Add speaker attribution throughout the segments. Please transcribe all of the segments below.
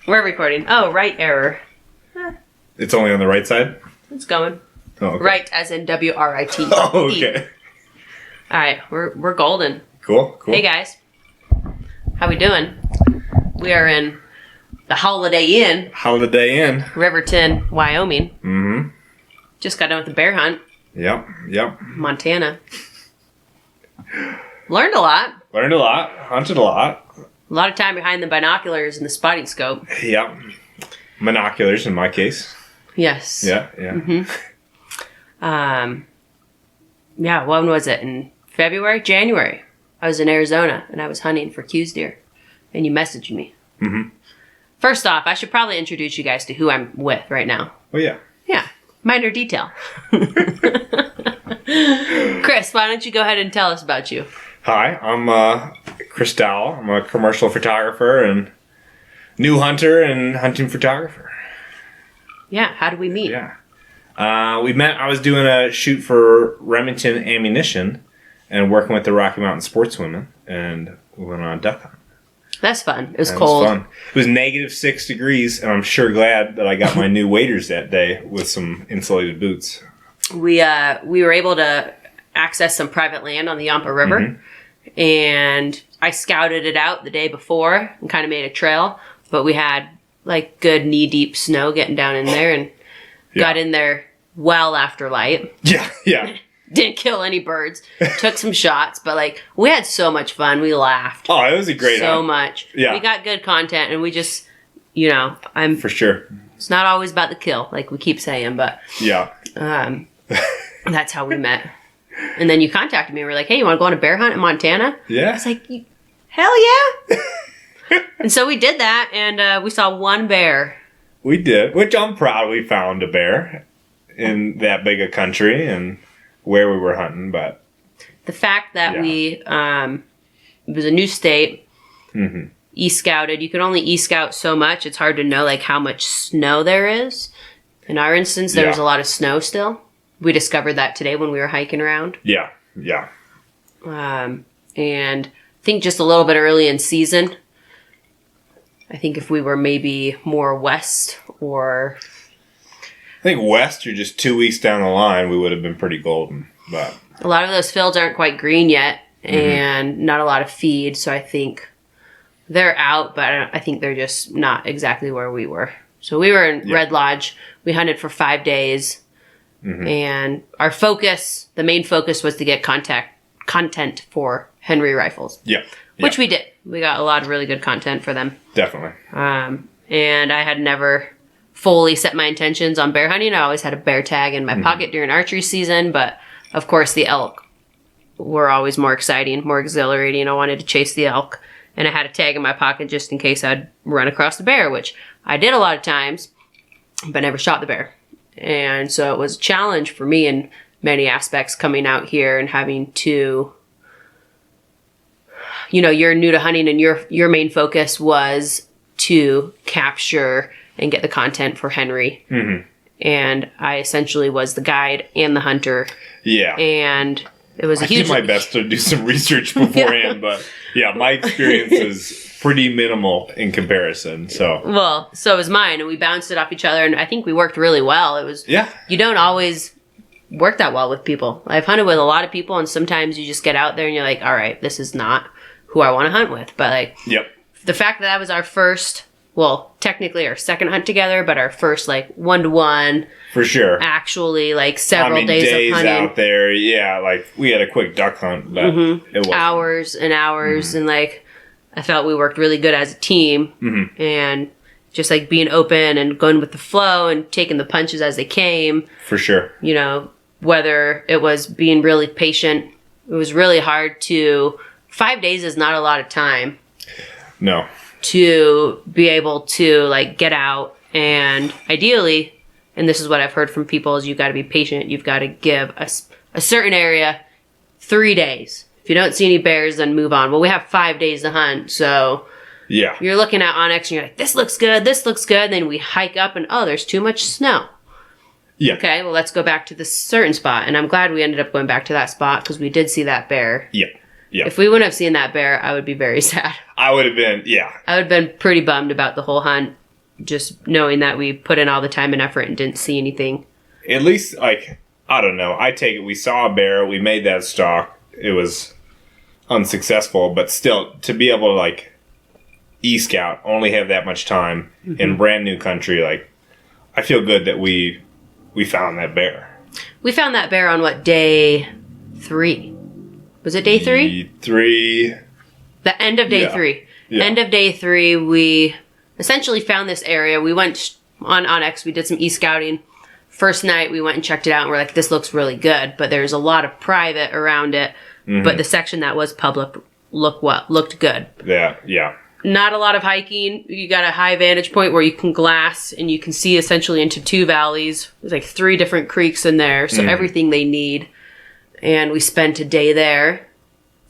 Speaker 1: We're recording. Oh, right error.
Speaker 2: It's only on the right side?
Speaker 1: It's going.
Speaker 2: Oh, okay.
Speaker 1: Right as in W-R-I-T.
Speaker 2: Oh, okay.
Speaker 1: All right, we're golden.
Speaker 2: Cool.
Speaker 1: Hey, guys. How we doing? We are in the Holiday Inn.
Speaker 2: Holiday Inn.
Speaker 1: Riverton, Wyoming.
Speaker 2: Mm-hmm.
Speaker 1: Just got done with the bear hunt.
Speaker 2: Yep.
Speaker 1: Montana. Learned a lot.
Speaker 2: Learned a lot. Hunted a lot.
Speaker 1: A lot of time behind the binoculars and the spotting scope.
Speaker 2: Yep. Monoculars in my case.
Speaker 1: Yes.
Speaker 2: Yeah.
Speaker 1: Mm-hmm. Yeah, when was it? In February? January. I was in Arizona and I was hunting for Q's deer. And you messaged me.
Speaker 2: Mm-hmm.
Speaker 1: First off, I should probably introduce you guys to who I'm with right now.
Speaker 2: Oh, yeah.
Speaker 1: Yeah. Minor detail. Chris, why don't you go ahead and tell us about you?
Speaker 2: Hi, I'm Chris Dowell. I'm a commercial photographer and new hunter and hunting photographer.
Speaker 1: Yeah, how did we meet?
Speaker 2: Yeah. We met, I was doing a shoot for Remington Ammunition and working with the Rocky Mountain Sportswomen, and we went on a duck hunt.
Speaker 1: That's fun. It was
Speaker 2: And
Speaker 1: cold.
Speaker 2: It was fun. It was -6 degrees, and I'm sure glad that I got my new waders that day with some insulated boots.
Speaker 1: We were able to access some private land on the Yampa River, and I scouted it out the day before and kind of made a trail, but we had like good knee-deep snow getting down in there and got in there well after light.
Speaker 2: Yeah.
Speaker 1: Didn't kill any birds. Took some shots, but like we had so much fun. We laughed.
Speaker 2: Oh, it was a great
Speaker 1: so
Speaker 2: hunt.
Speaker 1: much.
Speaker 2: Yeah.
Speaker 1: We got good content, and we just,
Speaker 2: For sure.
Speaker 1: It's not always about the kill, like we keep saying, but
Speaker 2: Yeah.
Speaker 1: that's how we met. And then you contacted me and were like, "Hey, you want to go on a bear hunt in Montana?" I
Speaker 2: Yeah.
Speaker 1: was like, "Hell yeah!" And so we did that, and we saw one bear.
Speaker 2: We did, which I'm proud we found a bear in that big a country and where we were hunting, but
Speaker 1: The fact that we, it was a new state, e-scouted. You can only e-scout so much. It's hard to know like how much snow there is. In our instance, there was a lot of snow still. We discovered that today when we were hiking around.
Speaker 2: Yeah.
Speaker 1: And I think just a little bit early in season. I think if we were maybe more west or...
Speaker 2: I think west, you're just 2 weeks down the line, we would have been pretty golden, but...
Speaker 1: A lot of those fields aren't quite green yet, and not a lot of feed, so I think they're out, but I think they're just not exactly where we were. So we were in Red Lodge. We hunted for 5 days, and our focus, the main focus, was to get content for Henry rifles.
Speaker 2: Yeah.
Speaker 1: Which we did. We got a lot of really good content for them.
Speaker 2: Definitely.
Speaker 1: And I had never fully set my intentions on bear hunting. I always had a bear tag in my pocket during archery season, but of course the elk were always more exciting, more exhilarating. I wanted to chase the elk, and I had a tag in my pocket just in case I'd run across the bear, which I did a lot of times, but never shot the bear. And so it was a challenge for me in many aspects coming out here and having to... you're new to hunting, and your main focus was to capture and get the content for Henry. And I essentially was the guide and the hunter. Yeah. And it was a huge...
Speaker 2: I did my best to do some research beforehand, but my experience is pretty minimal in comparison, so...
Speaker 1: Well, so was mine, and we bounced it off each other, and I think we worked really well. It was...
Speaker 2: Yeah.
Speaker 1: You don't always work that well with people. I've hunted with a lot of people, and sometimes you just get out there and you're like, all right, this is not who I want to hunt with. But like, the fact that was our first, well, technically our second hunt together, but our first like 1-to-1,
Speaker 2: for sure,
Speaker 1: actually like several days of hunting
Speaker 2: out there. Yeah, like we had a quick duck hunt, but it was
Speaker 1: hours and hours, and like I felt we worked really good as a team, and just like being open and going with the flow and taking the punches as they came.
Speaker 2: For sure,
Speaker 1: whether it was being really patient, it was really hard to. 5 days is not a lot of time.
Speaker 2: No.
Speaker 1: To be able to like get out, and ideally, and this is what I've heard from people, is you've got to be patient. You've got to give a certain area 3 days. If you don't see any bears, then move on. Well, we have 5 days to hunt, so you're looking at Onyx and you're like, this looks good, this looks good. And then we hike up and there's too much snow.
Speaker 2: Yeah.
Speaker 1: Okay, well, let's go back to this certain spot. And I'm glad we ended up going back to that spot because we did see that bear.
Speaker 2: Yeah. Yeah.
Speaker 1: If we wouldn't have seen that bear, I would be very sad.
Speaker 2: I would have been,
Speaker 1: I would have been pretty bummed about the whole hunt. just knowing that we put in all the time and effort and didn't see anything.
Speaker 2: At least, like, I don't know. I take it we saw a bear. We made that stalk. It was unsuccessful, but still, to be able to, like, e-scout, only have that much time in brand new country, like, I feel good that we found that bear.
Speaker 1: We found that bear on what, day 3? Was it day 3?
Speaker 2: 3.
Speaker 1: The end of day 3.
Speaker 2: Yeah.
Speaker 1: End of day 3, we essentially found this area. We went on Onyx, we did some e-scouting. First night, we went and checked it out, and we're like, this looks really good, but there's a lot of private around it. But the section that was public looked good.
Speaker 2: Yeah.
Speaker 1: Not a lot of hiking. You got a high vantage point where you can glass, and you can see essentially into 2 valleys. There's like 3 different creeks in there, so everything they need. And we spent a day there,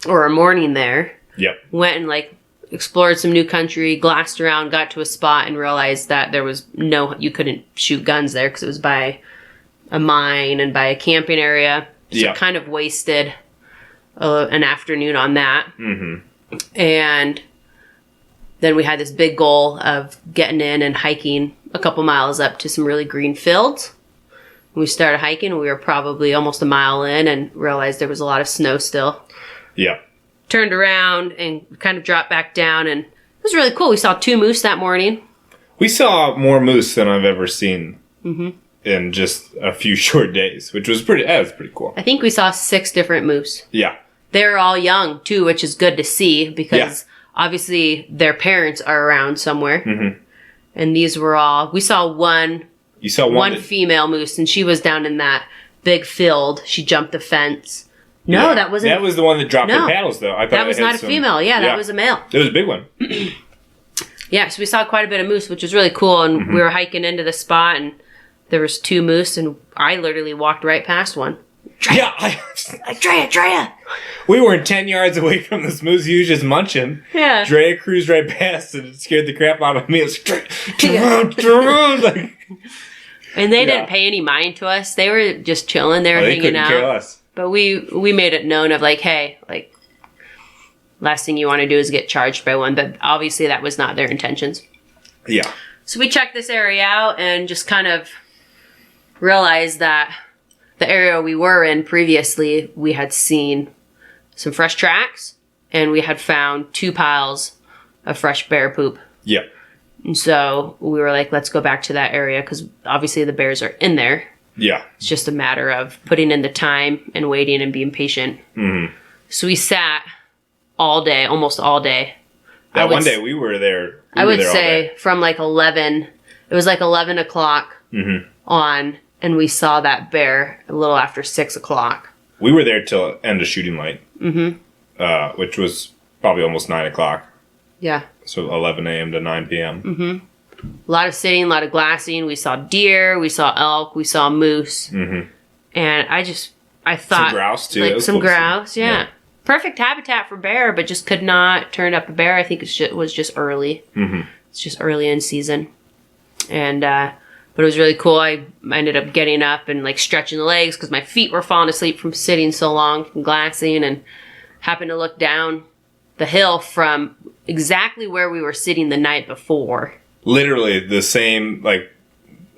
Speaker 1: or a morning there.
Speaker 2: Yep.
Speaker 1: Went and like explored some new country, glassed around, got to a spot, and realized that there was you couldn't shoot guns there because it was by a mine and by a camping area. So kind of wasted an afternoon on that. And then we had this big goal of getting in and hiking a couple miles up to some really green fields. We started hiking, and we were probably almost a mile in and realized there was a lot of snow still.
Speaker 2: Yeah.
Speaker 1: Turned around and kind of dropped back down, and it was really cool. We saw 2 moose that morning.
Speaker 2: We saw more moose than I've ever seen in just a few short days, which was pretty cool.
Speaker 1: I think we saw 6 different moose.
Speaker 2: Yeah.
Speaker 1: They're all young, too, which is good to see because obviously their parents are around somewhere. And these were all... We saw one...
Speaker 2: You saw
Speaker 1: one female moose, and she was down in that big field. She jumped the fence. No, that wasn't...
Speaker 2: That was the one that dropped their paddles, though. I thought
Speaker 1: that was not a female. Yeah, that was a male.
Speaker 2: It was a big one.
Speaker 1: Yeah, so we saw quite a bit of moose, which was really cool. And we were hiking into the spot, and there was 2 moose, and I literally walked right past one.
Speaker 2: Draya.
Speaker 1: Like, Draya.
Speaker 2: We weren't 10 yards away from this moose. He was just munching.
Speaker 1: Yeah.
Speaker 2: Draya cruised right past, and it scared the crap out of me. It was turn around. Like,
Speaker 1: and they didn't pay any mind to us. They were just chilling. They were hanging out.
Speaker 2: Care less.
Speaker 1: But we made it known of like, hey, like, last thing you want to do is get charged by one. But obviously that was not their intentions.
Speaker 2: Yeah.
Speaker 1: So we checked this area out and just kind of realized that the area we were in previously, we had seen some fresh tracks, and we had found 2 piles of fresh bear poop.
Speaker 2: Yep.
Speaker 1: And so we were like, let's go back to that area because obviously the bears are in there.
Speaker 2: Yeah.
Speaker 1: It's just a matter of putting in the time and waiting and being patient. So we sat all day, almost all day.
Speaker 2: That one day we were there.
Speaker 1: I would say from like 11, it was like 11 o'clock on, and we saw that bear a little after 6 o'clock.
Speaker 2: We were there till end of shooting light, which was probably almost 9 o'clock.
Speaker 1: Yeah.
Speaker 2: So 11 a.m. to 9 p.m.
Speaker 1: A lot of sitting, a lot of glassing. We saw deer, we saw elk, we saw moose. And I thought...
Speaker 2: Some grouse, too.
Speaker 1: Like some grouse, yeah. Perfect habitat for bear, but just could not turn up a bear. I think it was just early. It's just early in season. And, but it was really cool. I ended up getting up and like stretching the legs because my feet were falling asleep from sitting so long from glassing, and happened to look down the hill from exactly where we were sitting the night before.
Speaker 2: Literally the same, like,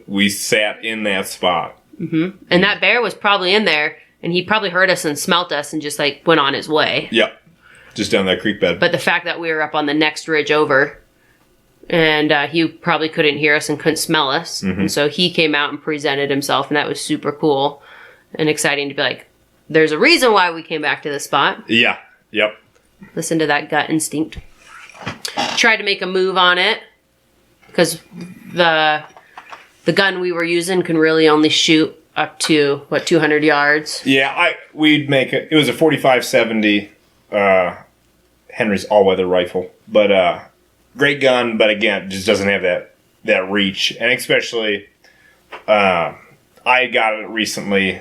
Speaker 2: we sat in that spot.
Speaker 1: And that bear was probably in there, and he probably heard us and smelt us and just, like, went on his way.
Speaker 2: Yep. Just down that creek bed.
Speaker 1: But the fact that we were up on the next ridge over, and he probably couldn't hear us and couldn't smell us. And so he came out and presented himself, and that was super cool and exciting to be like, there's a reason why we came back to this spot.
Speaker 2: Yeah. Yep.
Speaker 1: Listen to that gut instinct. Tried to make a move on it, because the gun we were using can really only shoot up to, 200 yards?
Speaker 2: Yeah, we'd make it. It was a 45-70 Henry's all-weather rifle. But great gun, but again, just doesn't have that reach. And especially, I got it recently.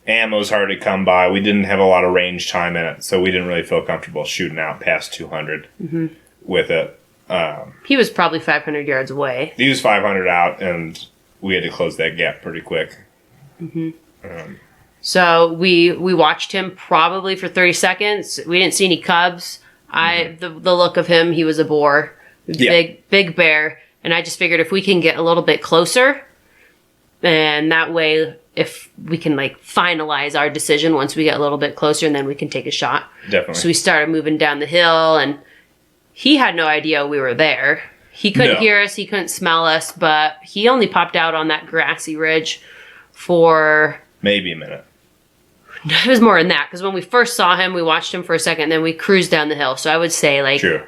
Speaker 2: Ammo's hard to come by. We didn't have a lot of range time in it, so we didn't really feel comfortable shooting out past 200 with it.
Speaker 1: He was probably 500 yards away.
Speaker 2: He was 500 out, and we had to close that gap pretty quick.
Speaker 1: So we watched him probably for 30 seconds. We didn't see any cubs. The look of him, he was a boar. Big bear. And I just figured if we can get a little bit closer, and that way, if we can like finalize our decision once we get a little bit closer, and then we can take a shot.
Speaker 2: Definitely.
Speaker 1: So we started moving down the hill, and he had no idea we were there. He couldn't hear us. He couldn't smell us, but he only popped out on that grassy ridge for...
Speaker 2: maybe a minute.
Speaker 1: It was more than that, because when we first saw him, we watched him for a second, then we cruised down the hill. So I would say like
Speaker 2: True.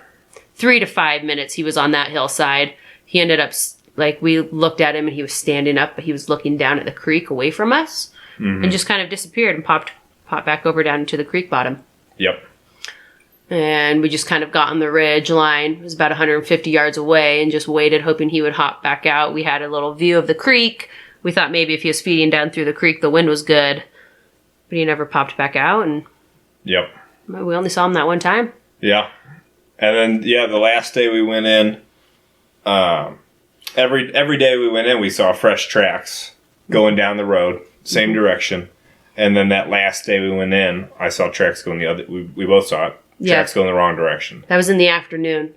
Speaker 1: 3 to 5 minutes he was on that hillside. He ended up, like, we looked at him and he was standing up, but he was looking down at the creek away from us and just kind of disappeared and popped back over down into the creek bottom.
Speaker 2: Yep.
Speaker 1: And we just kind of got on the ridge line. It was about 150 yards away and just waited, hoping he would hop back out. We had a little view of the creek. We thought maybe if he was feeding down through the creek, the wind was good. But he never popped back out. And
Speaker 2: Yep.
Speaker 1: we only saw him that one time.
Speaker 2: Yeah. And then, the last day we went in, every day we went in, we saw fresh tracks going down the road, same direction. And then that last day we went in, I saw tracks going the other, we both saw it. Tracks going the wrong direction.
Speaker 1: That was in the afternoon.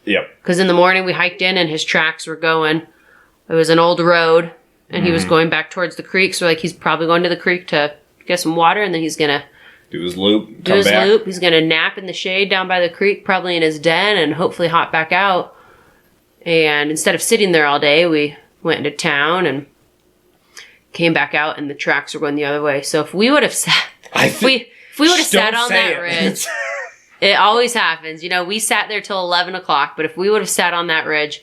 Speaker 2: Yep.
Speaker 1: Because in the morning we hiked in and his tracks were going. It was an old road and he was going back towards the creek. So like he's probably going to the creek to get some water and then he's going to
Speaker 2: do his loop.
Speaker 1: Do his loop. He's going to nap in the shade down by the creek, probably in his den, and hopefully hop back out. And instead of sitting there all day, we went into town and came back out and the tracks were going the other way. So if we would have sat, if we would have sat on that ridge... It always happens. You know, we sat there till 11 o'clock, but if we would have sat on that ridge,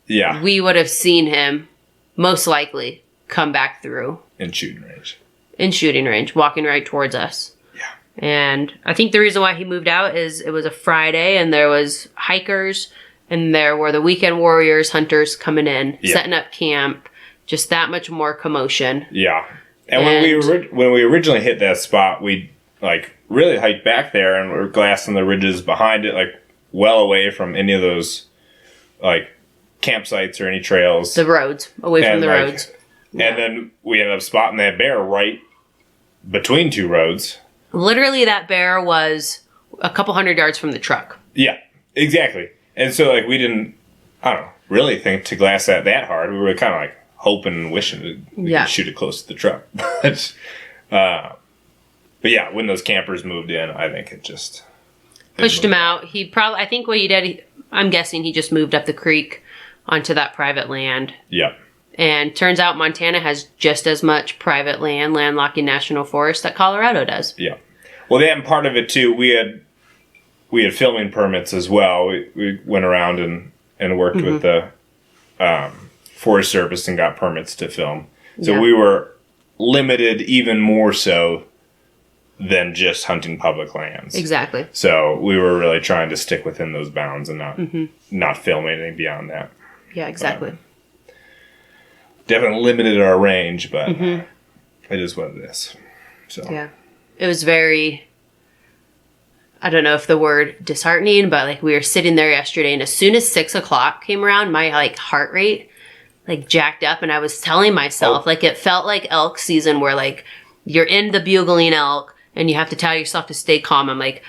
Speaker 1: we would have seen him, most likely, come back through.
Speaker 2: In shooting range.
Speaker 1: In shooting range, walking right towards us.
Speaker 2: Yeah.
Speaker 1: And I think the reason why he moved out is it was a Friday, and there was hikers, and there were the weekend warriors, hunters coming in, setting up camp. Just that much more commotion. Yeah.
Speaker 2: And when we originally hit that spot, we, really hiked back there and we're glassing the ridges behind it, well away from any of those, campsites or any trails.
Speaker 1: The roads. Away from the roads.
Speaker 2: Yeah. And then we ended up spotting that bear right between two roads.
Speaker 1: Literally, that bear was a couple 100 yards from the truck.
Speaker 2: Yeah, exactly. And so, we didn't, really think to glass that hard. We were kind of, hoping and wishing we could shoot it close to the truck. But yeah, when those campers moved in, I think it just...
Speaker 1: pushed him out. I think what he did, I'm guessing he just moved up the creek onto that private land. Yeah. And turns out Montana has just as much private land, landlocking national forest, that Colorado does. Yeah.
Speaker 2: Well, and part of it, too, we had filming permits as well. We went around and worked with the Forest Service and got permits to film. So we were limited even more so than just hunting public lands.
Speaker 1: Exactly.
Speaker 2: So we were really trying to stick within those bounds and not film anything beyond that.
Speaker 1: Yeah, exactly.
Speaker 2: Definitely limited our range, but it is what it is. So
Speaker 1: yeah, it was very, I don't know if the word disheartening, but we were sitting there yesterday, and as soon as 6 o'clock came around, my heart rate jacked up, and I was telling myself it felt like elk season, where you're in the bugling elk. And you have to tell yourself to stay calm. I'm I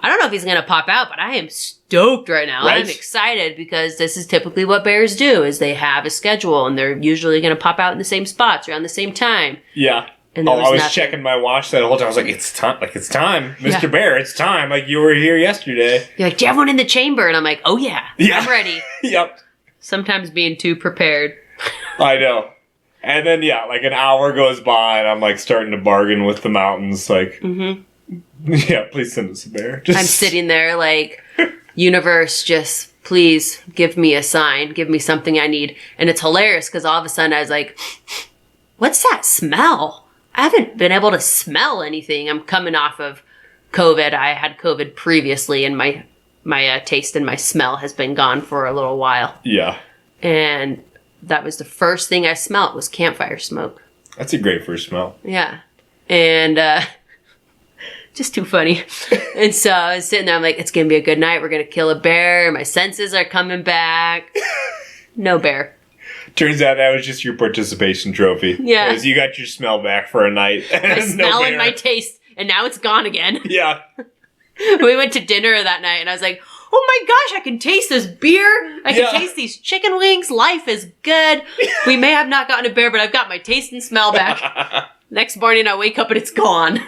Speaker 1: don't know if he's going to pop out, but I am stoked right now. Right? I'm excited because this is typically what bears do, is they have a schedule and they're usually going to pop out in the same spots around the same time. Yeah.
Speaker 2: And I was checking my watch that whole time. I was it's time. It's time. Mr. Bear, it's time. You were here yesterday.
Speaker 1: You're do you have one in the chamber? And I'm oh yeah, I'm ready.
Speaker 2: Yep.
Speaker 1: Sometimes being too prepared.
Speaker 2: I know. And then, an hour goes by, and I'm, starting to bargain with the mountains, yeah, please send us a bear.
Speaker 1: I'm sitting there, universe, just please give me a sign. Give me something I need. And it's hilarious, because all of a sudden I was what's that smell? I haven't been able to smell anything. I'm coming off of COVID. I had COVID previously, and my taste and my smell has been gone for a little while. Yeah. And... that was the first thing I smelled, was campfire smoke.
Speaker 2: That's a great first smell.
Speaker 1: Yeah. And just too funny. And so I was sitting there, I'm it's going to be a good night. We're going to kill a bear. My senses are coming back. No bear.
Speaker 2: Turns out that was just your participation trophy. Yeah. Because you got your smell back for a night.
Speaker 1: My smell and my taste. And now it's gone again.
Speaker 2: Yeah.
Speaker 1: We went to dinner that night, and I was oh my gosh, I can taste this beer. I can taste these chicken wings. Life is good. We may have not gotten a bear, but I've got my taste and smell back. Next morning, I wake up and it's gone.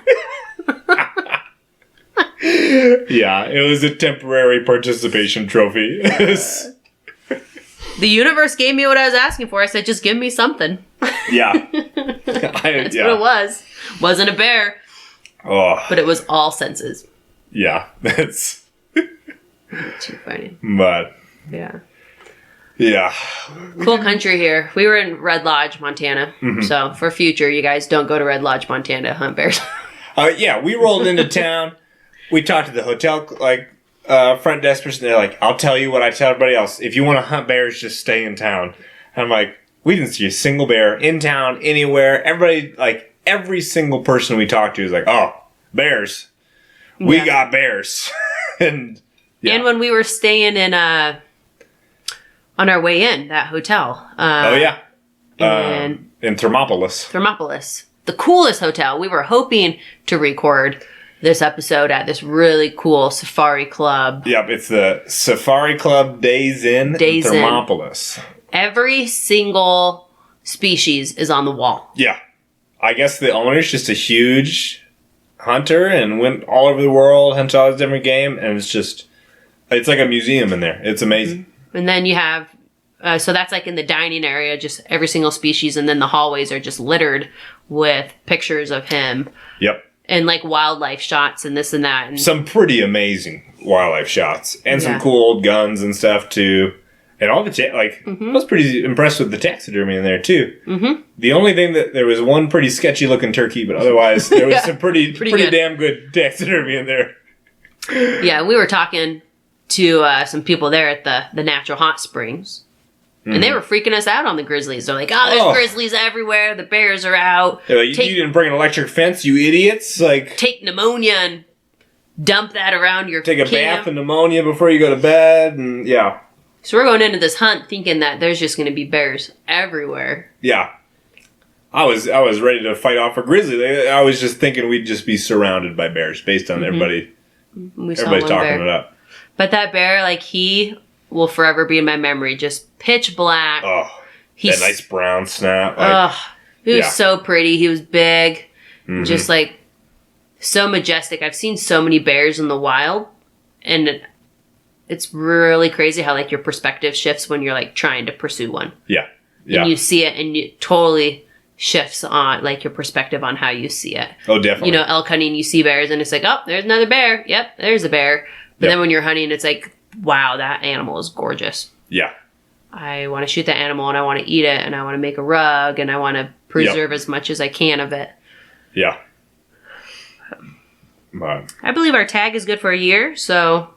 Speaker 2: Yeah, it was a temporary participation trophy.
Speaker 1: The universe gave me what I was asking for. I said, just give me something.
Speaker 2: Yeah.
Speaker 1: That's what it was. Wasn't a bear.
Speaker 2: Oh.
Speaker 1: But it was all senses.
Speaker 2: Yeah, that's
Speaker 1: too funny.
Speaker 2: But
Speaker 1: yeah. Cool country here. We were in Red Lodge, Montana. Mm-hmm. So for future, you guys don't go to Red Lodge, Montana to hunt bears.
Speaker 2: Yeah, we rolled into town. We talked to the hotel, front desk person. They're like, I'll tell you what I tell everybody else. If you want to hunt bears, just stay in town. And I'm like, we didn't see a single bear in town, anywhere. Everybody, every single person we talked to is like, oh, bears. We got bears. And
Speaker 1: when we were staying in, on our way in, that hotel.
Speaker 2: In Thermopolis.
Speaker 1: The coolest hotel. We were hoping to record this episode at this really cool safari club.
Speaker 2: Yep, it's the Safari Club Days in Thermopolis.
Speaker 1: Every single species is on the wall.
Speaker 2: Yeah. I guess the owner's just a huge hunter and went all over the world, hunted all this different game, and it's like a museum in there. It's amazing.
Speaker 1: Mm-hmm. And then you have, so that's like in the dining area, just every single species, and then the hallways are just littered with pictures of him.
Speaker 2: Yep.
Speaker 1: And wildlife shots and this and that. And
Speaker 2: some pretty amazing wildlife shots. And some cool old guns and stuff, too. And all the, I was pretty impressed with the taxidermy in there, too. Mm-hmm. The only thing there was one pretty sketchy looking turkey, but otherwise there was some pretty damn good taxidermy in there.
Speaker 1: Yeah, we were talking to some people there at the natural hot springs. And they were freaking us out on the grizzlies. They're like, there's grizzlies everywhere. The bears are out.
Speaker 2: Yeah, you didn't bring an electric fence, you idiots.
Speaker 1: Take pneumonia and dump that around your
Speaker 2: Take a bath of pneumonia before you go to bed. And yeah.
Speaker 1: So we're going into this hunt thinking that there's just going to be bears everywhere.
Speaker 2: Yeah. I was ready to fight off a grizzly. I was just thinking we'd just be surrounded by bears based on everybody's talking it up.
Speaker 1: But that bear, he will forever be in my memory. Just pitch black.
Speaker 2: Oh, that nice brown snap.
Speaker 1: He was so pretty. He was big. Just so majestic. I've seen so many bears in the wild. And it's really crazy how your perspective shifts when you're trying to pursue one.
Speaker 2: Yeah.
Speaker 1: And you see it and it totally shifts on your perspective on how you see it.
Speaker 2: Oh, definitely.
Speaker 1: Elk hunting, you see bears and it's there's another bear. Yep, there's a bear. But then when you're hunting, it's wow, that animal is gorgeous.
Speaker 2: Yeah.
Speaker 1: I want to shoot that animal and I want to eat it and I want to make a rug and I want to preserve as much as I can of it.
Speaker 2: Yeah.
Speaker 1: I believe our tag is good for a year, so...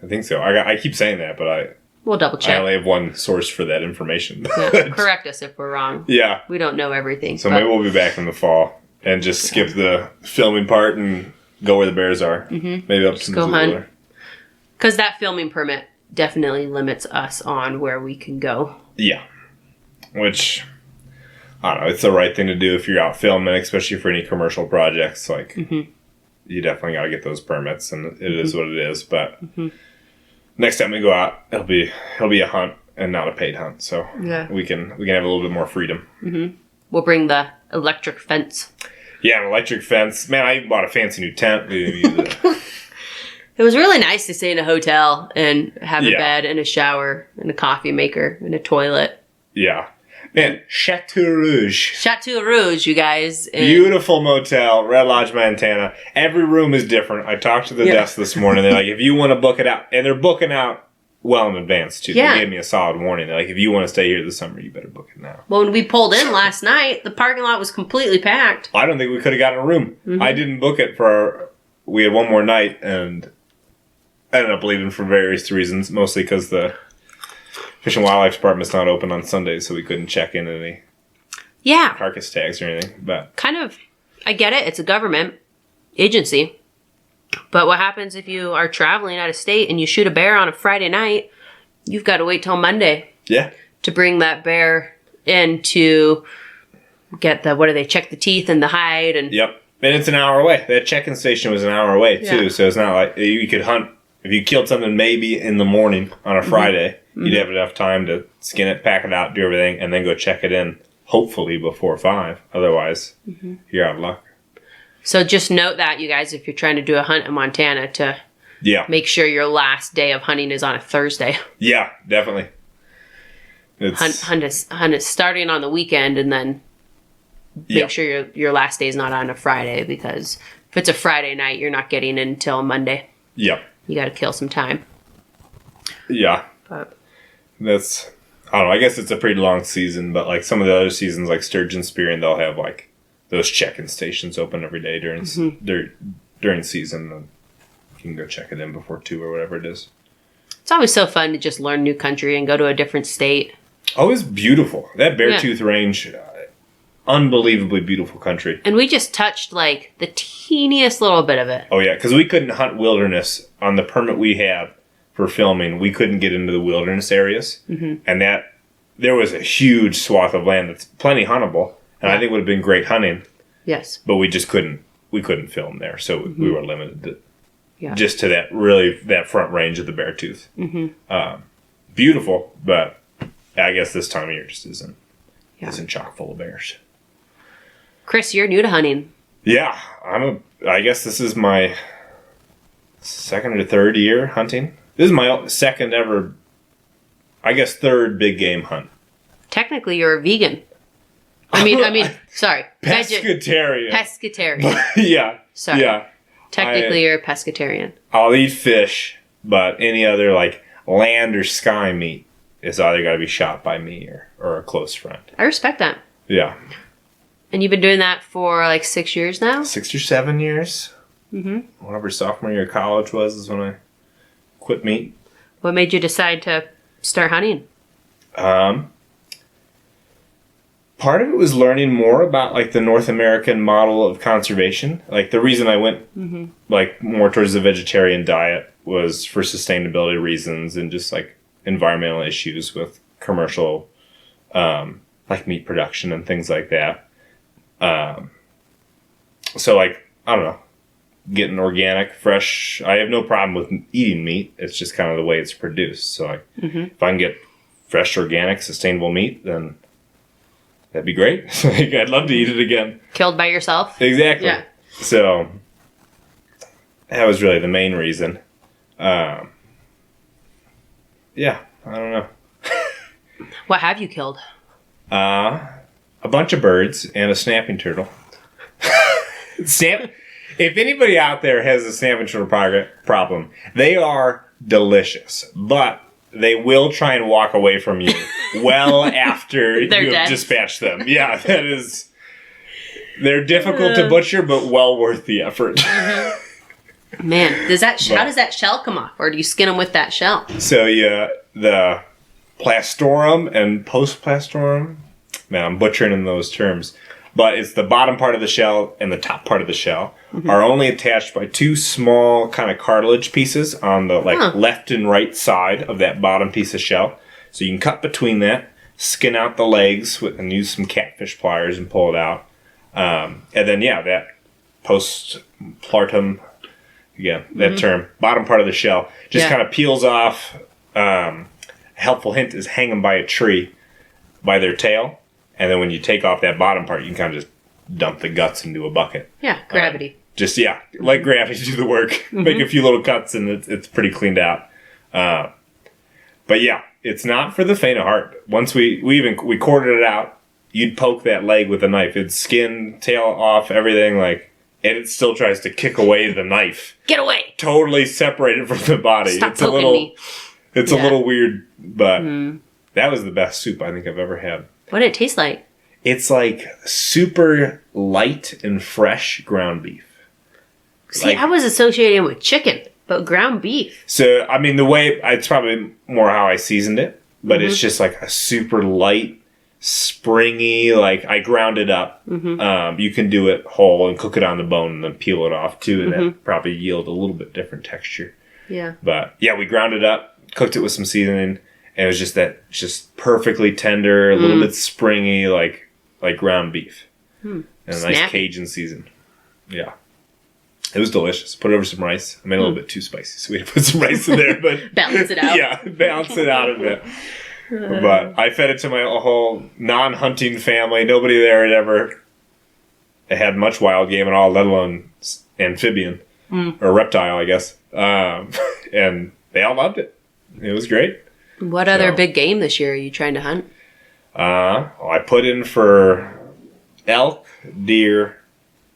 Speaker 2: I think so. I keep saying that, but
Speaker 1: we'll double check.
Speaker 2: I only have one source for that information.
Speaker 1: Correct us if we're wrong.
Speaker 2: Yeah.
Speaker 1: We don't know everything.
Speaker 2: So maybe we'll be back in the fall and just skip the filming part and go where the bears are. Mm-hmm. Maybe up to
Speaker 1: go hunt. Because that filming permit definitely limits us on where we can go. Yeah.
Speaker 2: Which, I don't know, it's the right thing to do if you're out filming, especially for any commercial projects. You definitely got to get those permits, and it is what it is. But next time we go out, it'll be a hunt and not a paid hunt. So we can have a little bit more freedom.
Speaker 1: Mm-hmm. We'll bring the electric fence.
Speaker 2: Yeah, an electric fence. Man, I bought a fancy new tent. We didn't use it.
Speaker 1: It was really nice to stay in a hotel and have a bed and a shower and a coffee maker and a toilet.
Speaker 2: Yeah. Man, Chateau Rouge.
Speaker 1: Chateau Rouge, you guys.
Speaker 2: Beautiful motel, Red Lodge, Montana. Every room is different. I talked to the desk this morning. They're like, if you want to book it out, and they're booking out well in advance, too.
Speaker 1: Yeah.
Speaker 2: They gave me a solid warning. They're like, if you want to stay here this summer, you better book it now.
Speaker 1: Well, when we pulled in last night, the parking lot was completely packed.
Speaker 2: I don't think we could have gotten a room. Mm-hmm. I didn't book it we had one more night, and I ended up leaving for various reasons, mostly because the Fish and Wildlife Department's not open on Sundays, so we couldn't check in any carcass tags or anything. But
Speaker 1: I get it. It's a government agency. But what happens if you are traveling out of state and you shoot a bear on a Friday night? You've got to wait till Monday.
Speaker 2: Yeah.
Speaker 1: To bring that bear in to get check the teeth and the hide. And
Speaker 2: Yep. And it's an hour away. That check-in station was an hour away, too. Yeah. So it's not like you could hunt if you killed something maybe in the morning on a Friday, you'd have enough time to skin it, pack it out, do everything, and then go check it in, hopefully before 5. Otherwise, you're out of luck.
Speaker 1: So just note that, you guys, if you're trying to do a hunt in Montana, to make sure your last day of hunting is on a Thursday.
Speaker 2: Yeah, definitely.
Speaker 1: Hunt is starting on the weekend, and then make sure your last day is not on a Friday, because if it's a Friday night, you're not getting in until Monday.
Speaker 2: Yep.
Speaker 1: You got to kill some time.
Speaker 2: Yeah.
Speaker 1: But
Speaker 2: that's, I don't know, I guess it's a pretty long season, but like some of the other seasons, like sturgeon spearing, they'll have like those check-in stations open every day during season. And you can go check it in before 2 or whatever it is.
Speaker 1: It's always so fun to just learn new country and go to a different state.
Speaker 2: Oh, it's beautiful. That Beartooth Range, unbelievably beautiful country.
Speaker 1: And we just touched like the teeniest little bit of it.
Speaker 2: Oh yeah, because we couldn't hunt wilderness on the permit we had for filming. We couldn't get into the wilderness areas, and that there was a huge swath of land that's plenty huntable, and I think would have been great hunting.
Speaker 1: Yes,
Speaker 2: but we just couldn't. We couldn't film there, so we were limited to just to that front range of the Beartooth. Beautiful, but I guess this time of year just isn't chock full of bears.
Speaker 1: Chris, you're new to hunting.
Speaker 2: Yeah, I guess this is my second or third year hunting. This is my second ever, I guess, third big game hunt.
Speaker 1: Technically, you're a vegan. I mean, sorry.
Speaker 2: Pescatarian.
Speaker 1: Pescatarian.
Speaker 2: Yeah.
Speaker 1: Sorry.
Speaker 2: Yeah.
Speaker 1: Technically, you're a pescatarian.
Speaker 2: I'll eat fish, but any other like land or sky meat is either got to be shot by me or a close friend.
Speaker 1: I respect that.
Speaker 2: Yeah.
Speaker 1: And you've been doing that for like 6 years now?
Speaker 2: 6 or 7 years. Whenever sophomore year of college is when I quit meat.
Speaker 1: What made you decide to start hunting?
Speaker 2: Part of it was learning more about like the North American model of conservation. Like the reason I went like more towards the vegetarian diet was for sustainability reasons and just like environmental issues with commercial like meat production and things like that. So like, I don't know, getting organic, fresh. I have no problem with eating meat. It's just kind of the way it's produced. So like, if I can get fresh, organic, sustainable meat, then that'd be great. Like, I'd love to eat it again.
Speaker 1: Killed by yourself?
Speaker 2: Exactly.
Speaker 1: Yeah.
Speaker 2: So that was really the main reason. Yeah, I don't know.
Speaker 1: What have you killed?
Speaker 2: A bunch of birds and a snapping turtle. If anybody out there has a snapping turtle problem, they are delicious, but they will try and walk away from you well after you have dispatched them. Yeah, they're difficult to butcher, but well worth the effort.
Speaker 1: Man, how does that shell come off? Or do you skin them with that shell?
Speaker 2: So yeah, the plastorum and postplastorum, man, I'm butchering in those terms. But it's the bottom part of the shell and the top part of the shell are only attached by 2 small kind of cartilage pieces on the left and right side of that bottom piece of shell. So you can cut between that, skin out the legs and use some catfish pliers and pull it out. And then, that postpartum, that term, bottom part of the shell, just kind of peels off. A helpful hint is hang them by a tree by their tail. And then when you take off that bottom part, you can kind of just dump the guts into a bucket.
Speaker 1: Yeah, gravity.
Speaker 2: Let gravity do the work. Make a few little cuts and it's pretty cleaned out. But yeah, it's not for the faint of heart. Once we quartered it out, you'd poke that leg with a knife. It's skin, tail off, everything, and it still tries to kick away the knife.
Speaker 1: Get away!
Speaker 2: Totally separated from the body.
Speaker 1: Stop poking me.
Speaker 2: It's a little weird, but that was the best soup I think I've ever had.
Speaker 1: What did it taste like?
Speaker 2: It's like super light and fresh ground beef.
Speaker 1: See, I was associating with chicken, but ground beef.
Speaker 2: So, I mean, it's probably more how I seasoned it, but it's just like a super light, springy, I ground it up. You can do it whole and cook it on the bone and then peel it off too, and that probably yield a little bit different texture.
Speaker 1: Yeah.
Speaker 2: But yeah, we ground it up, cooked it with some seasoning. And it was just perfectly tender, a little bit springy, like ground beef. And a nice Cajun season. Yeah. It was delicious. Put it over some rice. I made it a little bit too spicy, so we had to put some rice in there. But
Speaker 1: balance it out.
Speaker 2: Yeah, balance it out a bit. But I fed it to my whole non-hunting family. Nobody there had ever had much wild game at all, let alone amphibian or reptile, I guess. And they all loved it. It was great.
Speaker 1: What other big game this year are you trying to hunt?
Speaker 2: I put in for elk, deer,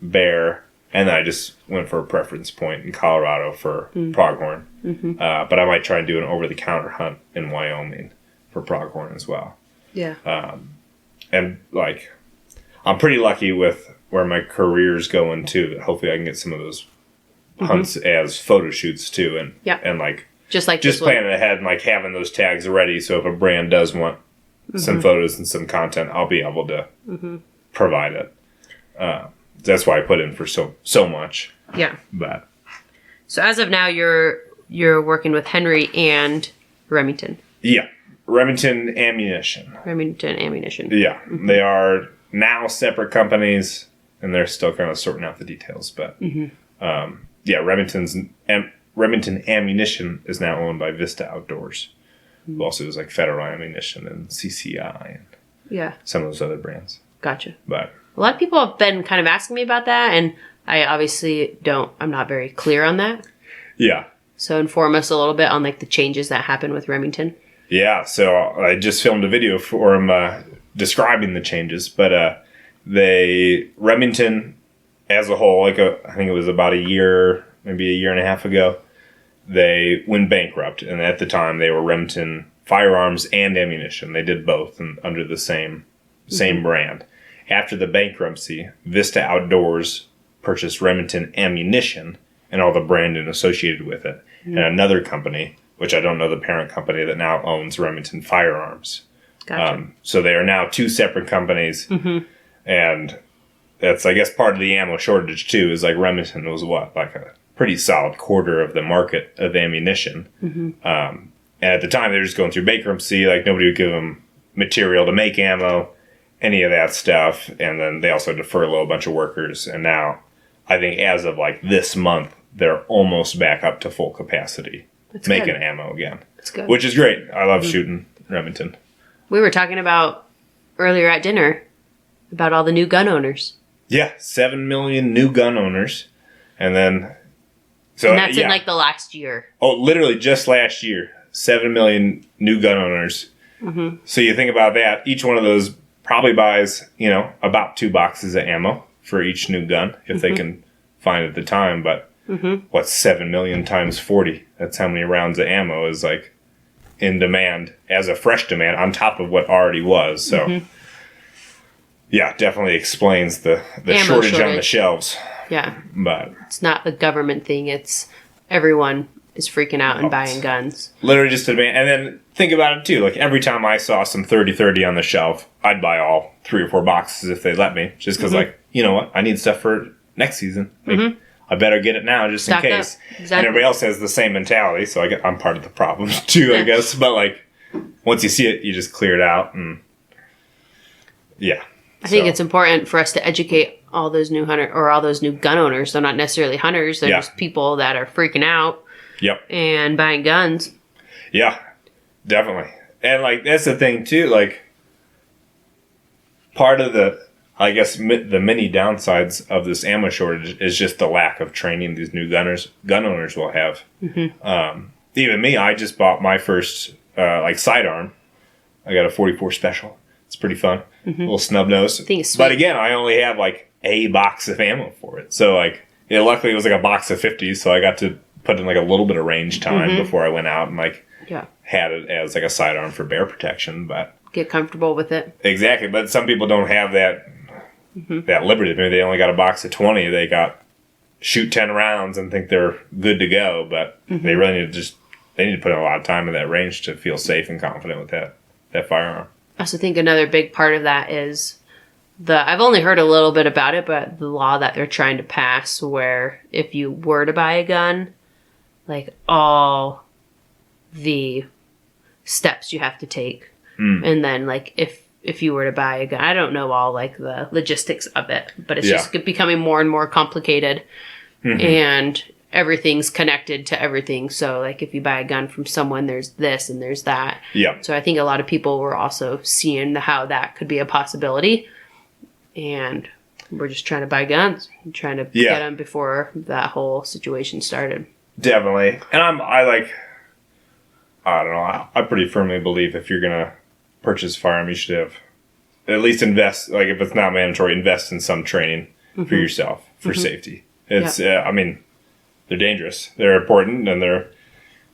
Speaker 2: bear, and then I just went for a preference point in Colorado for pronghorn. But I might try and do an over-the-counter hunt in Wyoming for pronghorn as well.
Speaker 1: Yeah.
Speaker 2: And, like, I'm pretty lucky with where my career's going, too. That hopefully I can get some of those hunts as photo shoots, too. And like, just planning ahead and, like, having those tags ready so if a brand does want some photos and some content, I'll be able to provide it. That's why I put in for so much.
Speaker 1: Yeah.
Speaker 2: But
Speaker 1: so as of now, you're working with Henry and Remington.
Speaker 2: Yeah, Remington Ammunition. Yeah, they are now separate companies, and they're still kind of sorting out the details. But yeah, Remington Ammunition is now owned by Vista Outdoors, who also does like Federal Ammunition and CCI and some of those other brands.
Speaker 1: Gotcha.
Speaker 2: But
Speaker 1: a lot of people have been kind of asking me about that, and I obviously I'm not very clear on that.
Speaker 2: Yeah.
Speaker 1: So inform us a little bit on like the changes that happened with Remington.
Speaker 2: Yeah, so I just filmed a video for him describing the changes, but Remington as a whole, I think it was about maybe a year and a half ago, they went bankrupt, and at the time they were Remington Firearms and Ammunition. They did both under the same brand. After the bankruptcy, Vista Outdoors purchased Remington Ammunition and all the branding associated with it, and another company, which I don't know the parent company, that now owns Remington Firearms.
Speaker 1: Gotcha.
Speaker 2: So they are now two separate companies, and that's, I guess, part of the ammo shortage, too, is like Remington was like a pretty solid quarter of the market of ammunition. And at the time, they were just going through bankruptcy. Like, nobody would give them material to make ammo, any of that stuff. And then they also had to furlough a bunch of workers. And now, I think as of like this month, they're almost back up to full capacity.
Speaker 1: That's
Speaker 2: making
Speaker 1: good.
Speaker 2: ammo again.
Speaker 1: That's good.
Speaker 2: Which is great. I love shooting Remington.
Speaker 1: We were talking about earlier at dinner about all the new gun owners.
Speaker 2: Yeah, 7 million new gun owners. And then...
Speaker 1: and that's in like the last year.
Speaker 2: Oh, literally just last year. 7 million new gun owners. So you think about that. Each one of those probably buys, about 2 boxes of ammo for each new gun, if they can find it at the time. But what's 7 million times 40? That's how many rounds of ammo is like in demand as a fresh demand on top of what already was. So yeah, definitely explains the shortage on the shelves.
Speaker 1: Yeah.
Speaker 2: But
Speaker 1: it's not a government thing. It's everyone is freaking out and buying guns.
Speaker 2: Literally just demand. And then think about it too. Like every time I saw some 30-30 on the shelf, I'd buy all 3 or 4 boxes if they let me. Just because like, you know what? I need stuff for next season. Like, I better get it now just in case.
Speaker 1: Exactly.
Speaker 2: And everybody else has the same mentality. So I'm part of the problem too, I guess. But like once you see it, you just clear it out. And yeah.
Speaker 1: I think it's important for us to educate all those new all those new gun owners. They're not necessarily hunters. They're just people that are freaking out.
Speaker 2: Yep.
Speaker 1: And buying guns.
Speaker 2: Yeah, definitely. And like that's the thing too. Like part of the, I guess, the many downsides of this ammo shortage is just the lack of training these new gun owners will have. Even me, I just bought my first sidearm. I got a 44 special. It's pretty fun. Little snub nose. But again, I only have like a box of ammo for it. So like, luckily it was like a box of 50s, so I got to put in like a little bit of range time before I went out and like had it as like a sidearm for bear protection. But
Speaker 1: get comfortable with it.
Speaker 2: Exactly. But some people don't have that liberty. Maybe they only got a box of 20. They got shoot 10 rounds and think they're good to go. But they really need to they need to put in a lot of time in that range to feel safe and confident with that firearm.
Speaker 1: I also think another big part of that is I've only heard a little bit about it, but the law that they're trying to pass where if you were to buy a gun, like all the steps you have to take. And then like if you were to buy a gun, I don't know all like the logistics of it, but it's just becoming more and more complicated and everything's connected to everything. So, like, if you buy a gun from someone, there's this and there's that.
Speaker 2: Yeah.
Speaker 1: So I think a lot of people were also seeing how that could be a possibility. And we're just trying to buy guns. And trying to get them before that whole situation started.
Speaker 2: Definitely. And I don't know. I pretty firmly believe if you're going to purchase a firearm, you should have at least invest, like if it's not mandatory, invest in some training for yourself for safety. It's, I mean, they're dangerous. They're important and they're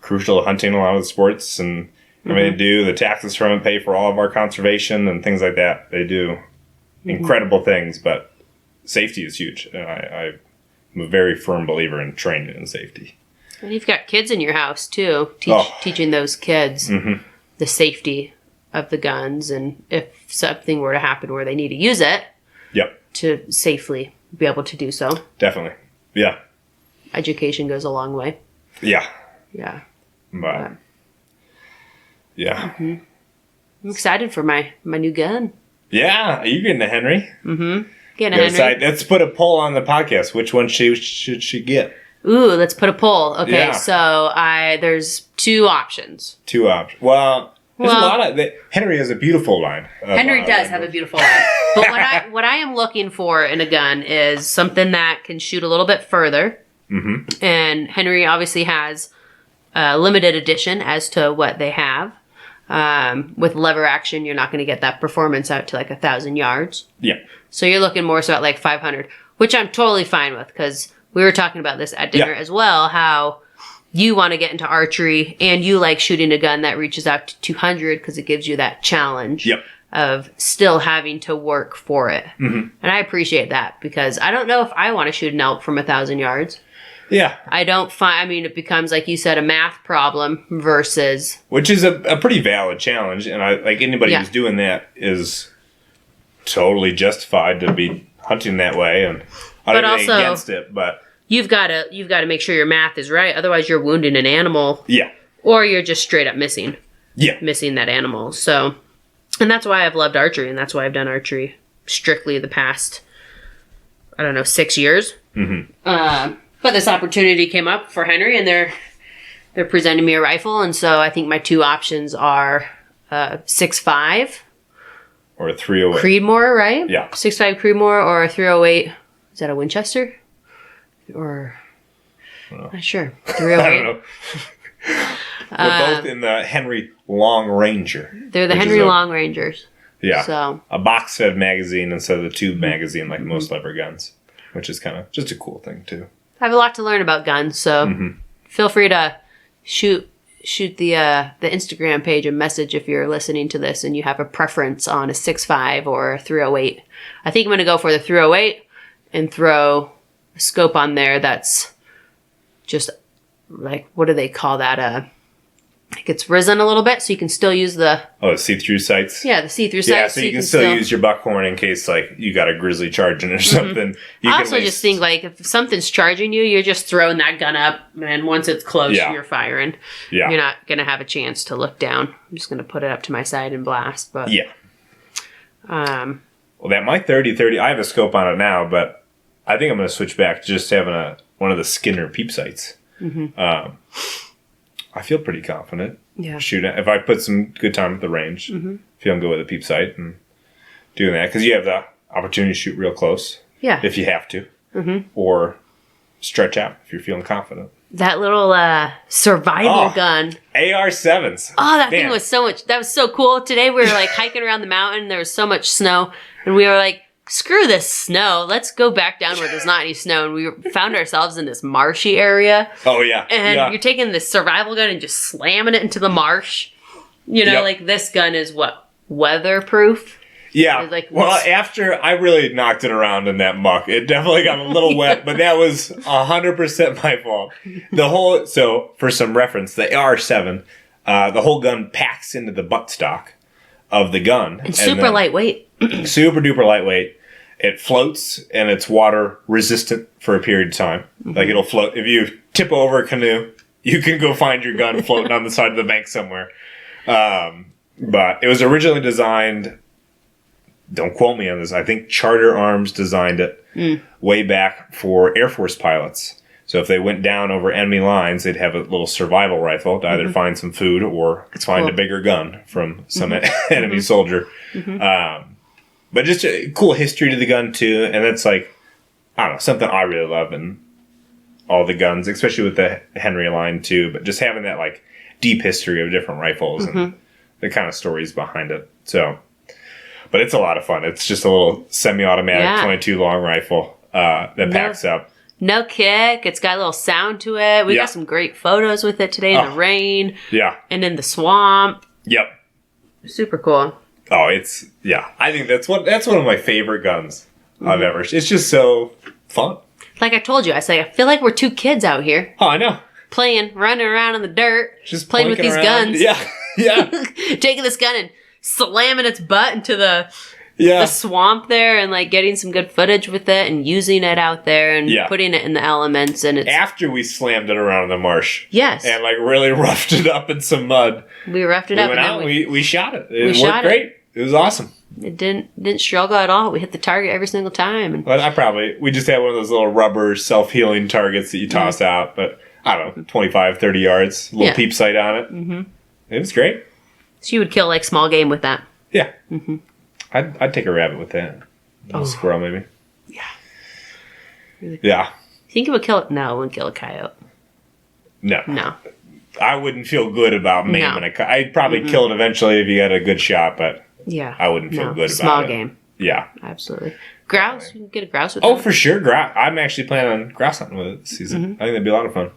Speaker 2: crucial to hunting a lot of the sports. And I mean, they do the taxes from it pay for all of our conservation and things like that. They do incredible things, but safety is huge. And I'm a very firm believer in training and safety.
Speaker 1: And you've got kids in your house too, teaching those kids the safety of the guns, and if something were to happen where they need to use it, to safely be able to do so.
Speaker 2: Definitely, yeah.
Speaker 1: Education goes a long way.
Speaker 2: Yeah,
Speaker 1: yeah.
Speaker 2: But yeah,
Speaker 1: I'm excited for my new gun.
Speaker 2: Yeah, are you getting a Henry?
Speaker 1: Getting a Henry.
Speaker 2: Let's put a poll on the podcast. Which one should she get?
Speaker 1: Ooh, let's put a poll. Okay, so there's two options.
Speaker 2: Well, there's a lot of... Henry has a beautiful line.
Speaker 1: Henry does have a beautiful line. But what I am looking for in a gun is something that can shoot a little bit further. And Henry obviously has a limited edition as to what they have. With lever action, you're not going to get that performance out to like 1,000 yards.
Speaker 2: Yeah.
Speaker 1: So you're looking more so at like 500, which I'm totally fine with because... We were talking about this at dinner as well, how you want to get into archery and you like shooting a gun that reaches out to 200 because it gives you that challenge of still having to work for it. And I appreciate that because I don't know if I want to shoot an elk from 1,000 yards.
Speaker 2: Yeah.
Speaker 1: I mean, it becomes, like you said, a math problem versus... Which
Speaker 2: is a pretty valid challenge. And anybody who's doing that is totally justified to be hunting that way. And I don't have anything against it, but...
Speaker 1: You've got to make sure your math is right. Otherwise, you're wounding an animal.
Speaker 2: Yeah.
Speaker 1: Or you're just straight up missing.
Speaker 2: Yeah.
Speaker 1: Missing that animal. So, and that's why I've loved archery, and that's why I've done archery strictly the past, 6 years. But this opportunity came up for Henry, and they're presenting me a rifle, and so I think my two options are 6.5
Speaker 2: or a 308
Speaker 1: Creedmoor, right?
Speaker 2: Yeah.
Speaker 1: 6.5 Creedmoor or a 308. Is that a Winchester? Or not sure. 308.
Speaker 2: I don't know. We're both in the Henry Long Ranger.
Speaker 1: They're the Henry Long Rangers.
Speaker 2: Yeah.
Speaker 1: So
Speaker 2: a box fed magazine instead of the tube magazine like most lever guns, which is kind of just a cool thing too.
Speaker 1: I have a lot to learn about guns, so feel free to shoot the Instagram page a message if you're listening to this and you have a preference on a 6.5 or a 308. I think I'm going to go for the 308 and throw a scope on there that's just like, what do they call that? Like it's risen a little bit, so you can still use the
Speaker 2: see-through sights.
Speaker 1: Yeah, the see-through sights.
Speaker 2: Yeah, so you can still use your buckhorn in case like you got a grizzly charging or something.
Speaker 1: I also just think like if something's charging you, you're just throwing that gun up, and once it's close, you're firing.
Speaker 2: Yeah,
Speaker 1: you're not gonna have a chance to look down. I'm just gonna put it up to my side and blast. But
Speaker 2: well, that my 30-30, I have a scope on it now, but I think I'm gonna switch back to just having one of the Skinner peep sights. I feel pretty confident.
Speaker 1: Yeah.
Speaker 2: Shooting if I put some good time at the range, feeling good with a peep sight and doing that because you have the opportunity to shoot real close.
Speaker 1: Yeah.
Speaker 2: If you have to, or stretch out if you're feeling confident.
Speaker 1: That little survival gun.
Speaker 2: AR-7s.
Speaker 1: Oh, that thing was so much. That was so cool. Today we were like hiking around the mountain. There was so much snow, and we were like, screw this snow. Let's go back down where there's not any snow. And we found ourselves in this marshy area.
Speaker 2: Oh, yeah.
Speaker 1: And you're taking this survival gun and just slamming it into the marsh. You know, like this gun is what? Weatherproof?
Speaker 2: Yeah.
Speaker 1: Like,
Speaker 2: well, after I really knocked it around in that muck, it definitely got a little wet, but that was 100% my fault. So for some reference, the AR-7, the whole gun packs into the buttstock of the gun.
Speaker 1: And super lightweight.
Speaker 2: Super duper lightweight. It floats and it's water resistant for a period of time. Like it'll float. If you tip over a canoe, you can go find your gun floating on the side of the bank somewhere. But it was originally designed don't quote me on this, I think Charter Arms designed it way back for Air Force pilots. So if they went down over enemy lines, they'd have a little survival rifle to either find some food or find a bigger gun from some enemy soldier. But just a cool history to the gun, too. And that's like, I don't know, something I really love in all the guns, especially with the Henry line, too. But just having that, like, deep history of different rifles and the kind of stories behind it. So, but it's a lot of fun. It's just a little semi-automatic 22 long rifle that packs up.
Speaker 1: No kick. It's got a little sound to it. We got some great photos with it today in the rain.
Speaker 2: Yeah.
Speaker 1: And in the swamp.
Speaker 2: Yep.
Speaker 1: Super cool.
Speaker 2: Oh, it's, I think that's one of my favorite guns I've ever. It's just so fun.
Speaker 1: Like I told you, I feel like we're two kids out here.
Speaker 2: Oh, I know.
Speaker 1: Playing, running around in the dirt.
Speaker 2: Just
Speaker 1: playing with these guns.
Speaker 2: Yeah. Yeah.
Speaker 1: Taking this gun and slamming its butt into the swamp there and like getting some good footage with it and using it out there and putting it in the elements. And it's
Speaker 2: after we slammed it around in the marsh.
Speaker 1: Yes.
Speaker 2: And like really roughed it up in some mud.
Speaker 1: We roughed it up.
Speaker 2: We went out and we shot it. It worked great. It was awesome.
Speaker 1: It didn't struggle at all. We hit the target every single time. And
Speaker 2: well, we just had one of those little rubber self-healing targets that you toss out, but I don't know, 25, 30 yards, a little peep sight on it. Mm-hmm. It was great.
Speaker 1: So you would kill like small game with that?
Speaker 2: Yeah. Mm-hmm. I'd take a rabbit with that. A squirrel, maybe.
Speaker 1: Yeah.
Speaker 2: Really cool. Yeah.
Speaker 1: Think it would kill it? No, it wouldn't kill a coyote.
Speaker 2: No. I wouldn't feel good about maiming a coyote. I'd probably kill it eventually if you got a good shot, but I wouldn't feel good about it.
Speaker 1: Small game.
Speaker 2: Yeah.
Speaker 1: Absolutely. Grouse? You can get a grouse with
Speaker 2: that.
Speaker 1: Oh,
Speaker 2: for sure. Grouse. I'm actually planning on grouse hunting with it this season. I think that'd be a lot of fun.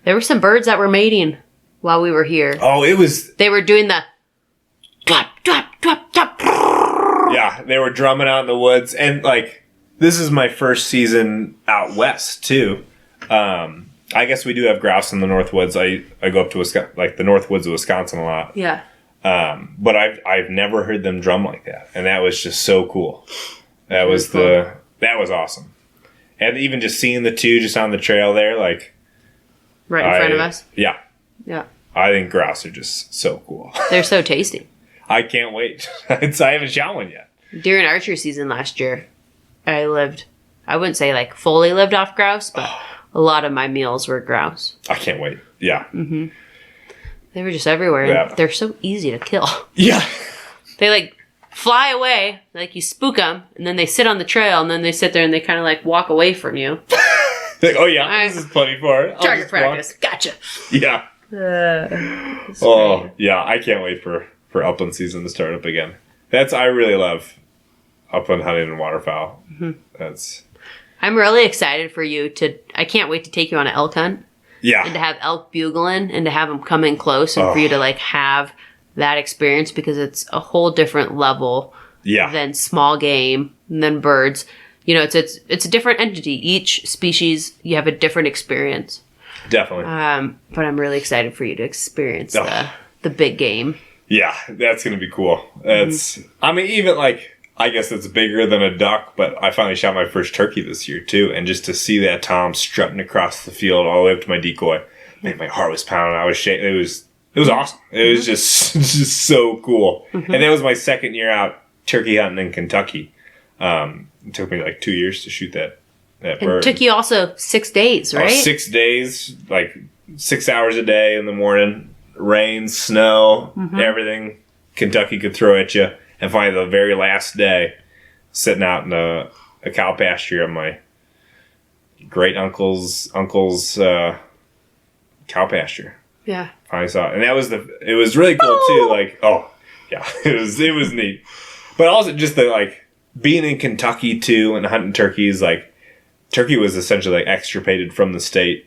Speaker 1: There were some birds that were mating while we were here.
Speaker 2: Oh, it was...
Speaker 1: They were doing the... Drop, drop, drop, drop.
Speaker 2: Yeah, they were drumming out in the woods. And, like, this is my first season out west, too. I guess we do have grouse in the North Woods. I go up to Wisconsin, like the North Woods of Wisconsin a lot.
Speaker 1: Yeah.
Speaker 2: But I've never heard them drum like that. And that was just so cool. That was awesome. And even just seeing the two just on the trail there, like...
Speaker 1: Right in front of us?
Speaker 2: Yeah.
Speaker 1: Yeah.
Speaker 2: I think grouse are just so cool.
Speaker 1: They're so tasty.
Speaker 2: I can't wait. I haven't shot one yet.
Speaker 1: During archery season last year, I wouldn't say like fully lived off grouse, but a lot of my meals were grouse.
Speaker 2: I can't wait. Yeah.
Speaker 1: Mm-hmm. They were just everywhere. Yeah. They're so easy to kill.
Speaker 2: Yeah.
Speaker 1: They like fly away, like you spook them, and then they sit on the trail, and then they sit there and they kind of like walk away from you.
Speaker 2: Like, oh yeah, this is plenty for it.
Speaker 1: Target practice. Gotcha.
Speaker 2: Yeah. Yeah. I can't wait for upland season to start up again. I really love upland hunting and waterfowl. Mm-hmm.
Speaker 1: I'm really excited for you I can't wait to take you on an elk hunt.
Speaker 2: Yeah.
Speaker 1: And to have elk bugling and to have them come in close and for you to like have that experience because it's a whole different level than small game and then birds. You know, it's a different entity. Each species, you have a different experience.
Speaker 2: Definitely.
Speaker 1: But I'm really excited for you to experience the big game.
Speaker 2: Yeah, that's going to be cool. I mean, even like, I guess it's bigger than a duck, but I finally shot my first turkey this year too. And just to see that tom strutting across the field all the way up to my decoy, man, my heart was pounding. I was shaking. It was awesome. It was just so cool. Mm-hmm. And that was my second year out turkey hunting in Kentucky. It took me like 2 years to shoot that bird.
Speaker 1: It took you also 6 days, right?
Speaker 2: 6 days, like 6 hours a day in the morning, rain, snow, everything Kentucky could throw at you. And finally, the very last day, sitting out in a cow pasture on my great uncle's cow pasture.
Speaker 1: Yeah.
Speaker 2: Finally saw it. And it was really cool too. Like, it was neat. But also just being in Kentucky too and hunting turkeys, like turkey was essentially like extirpated from the state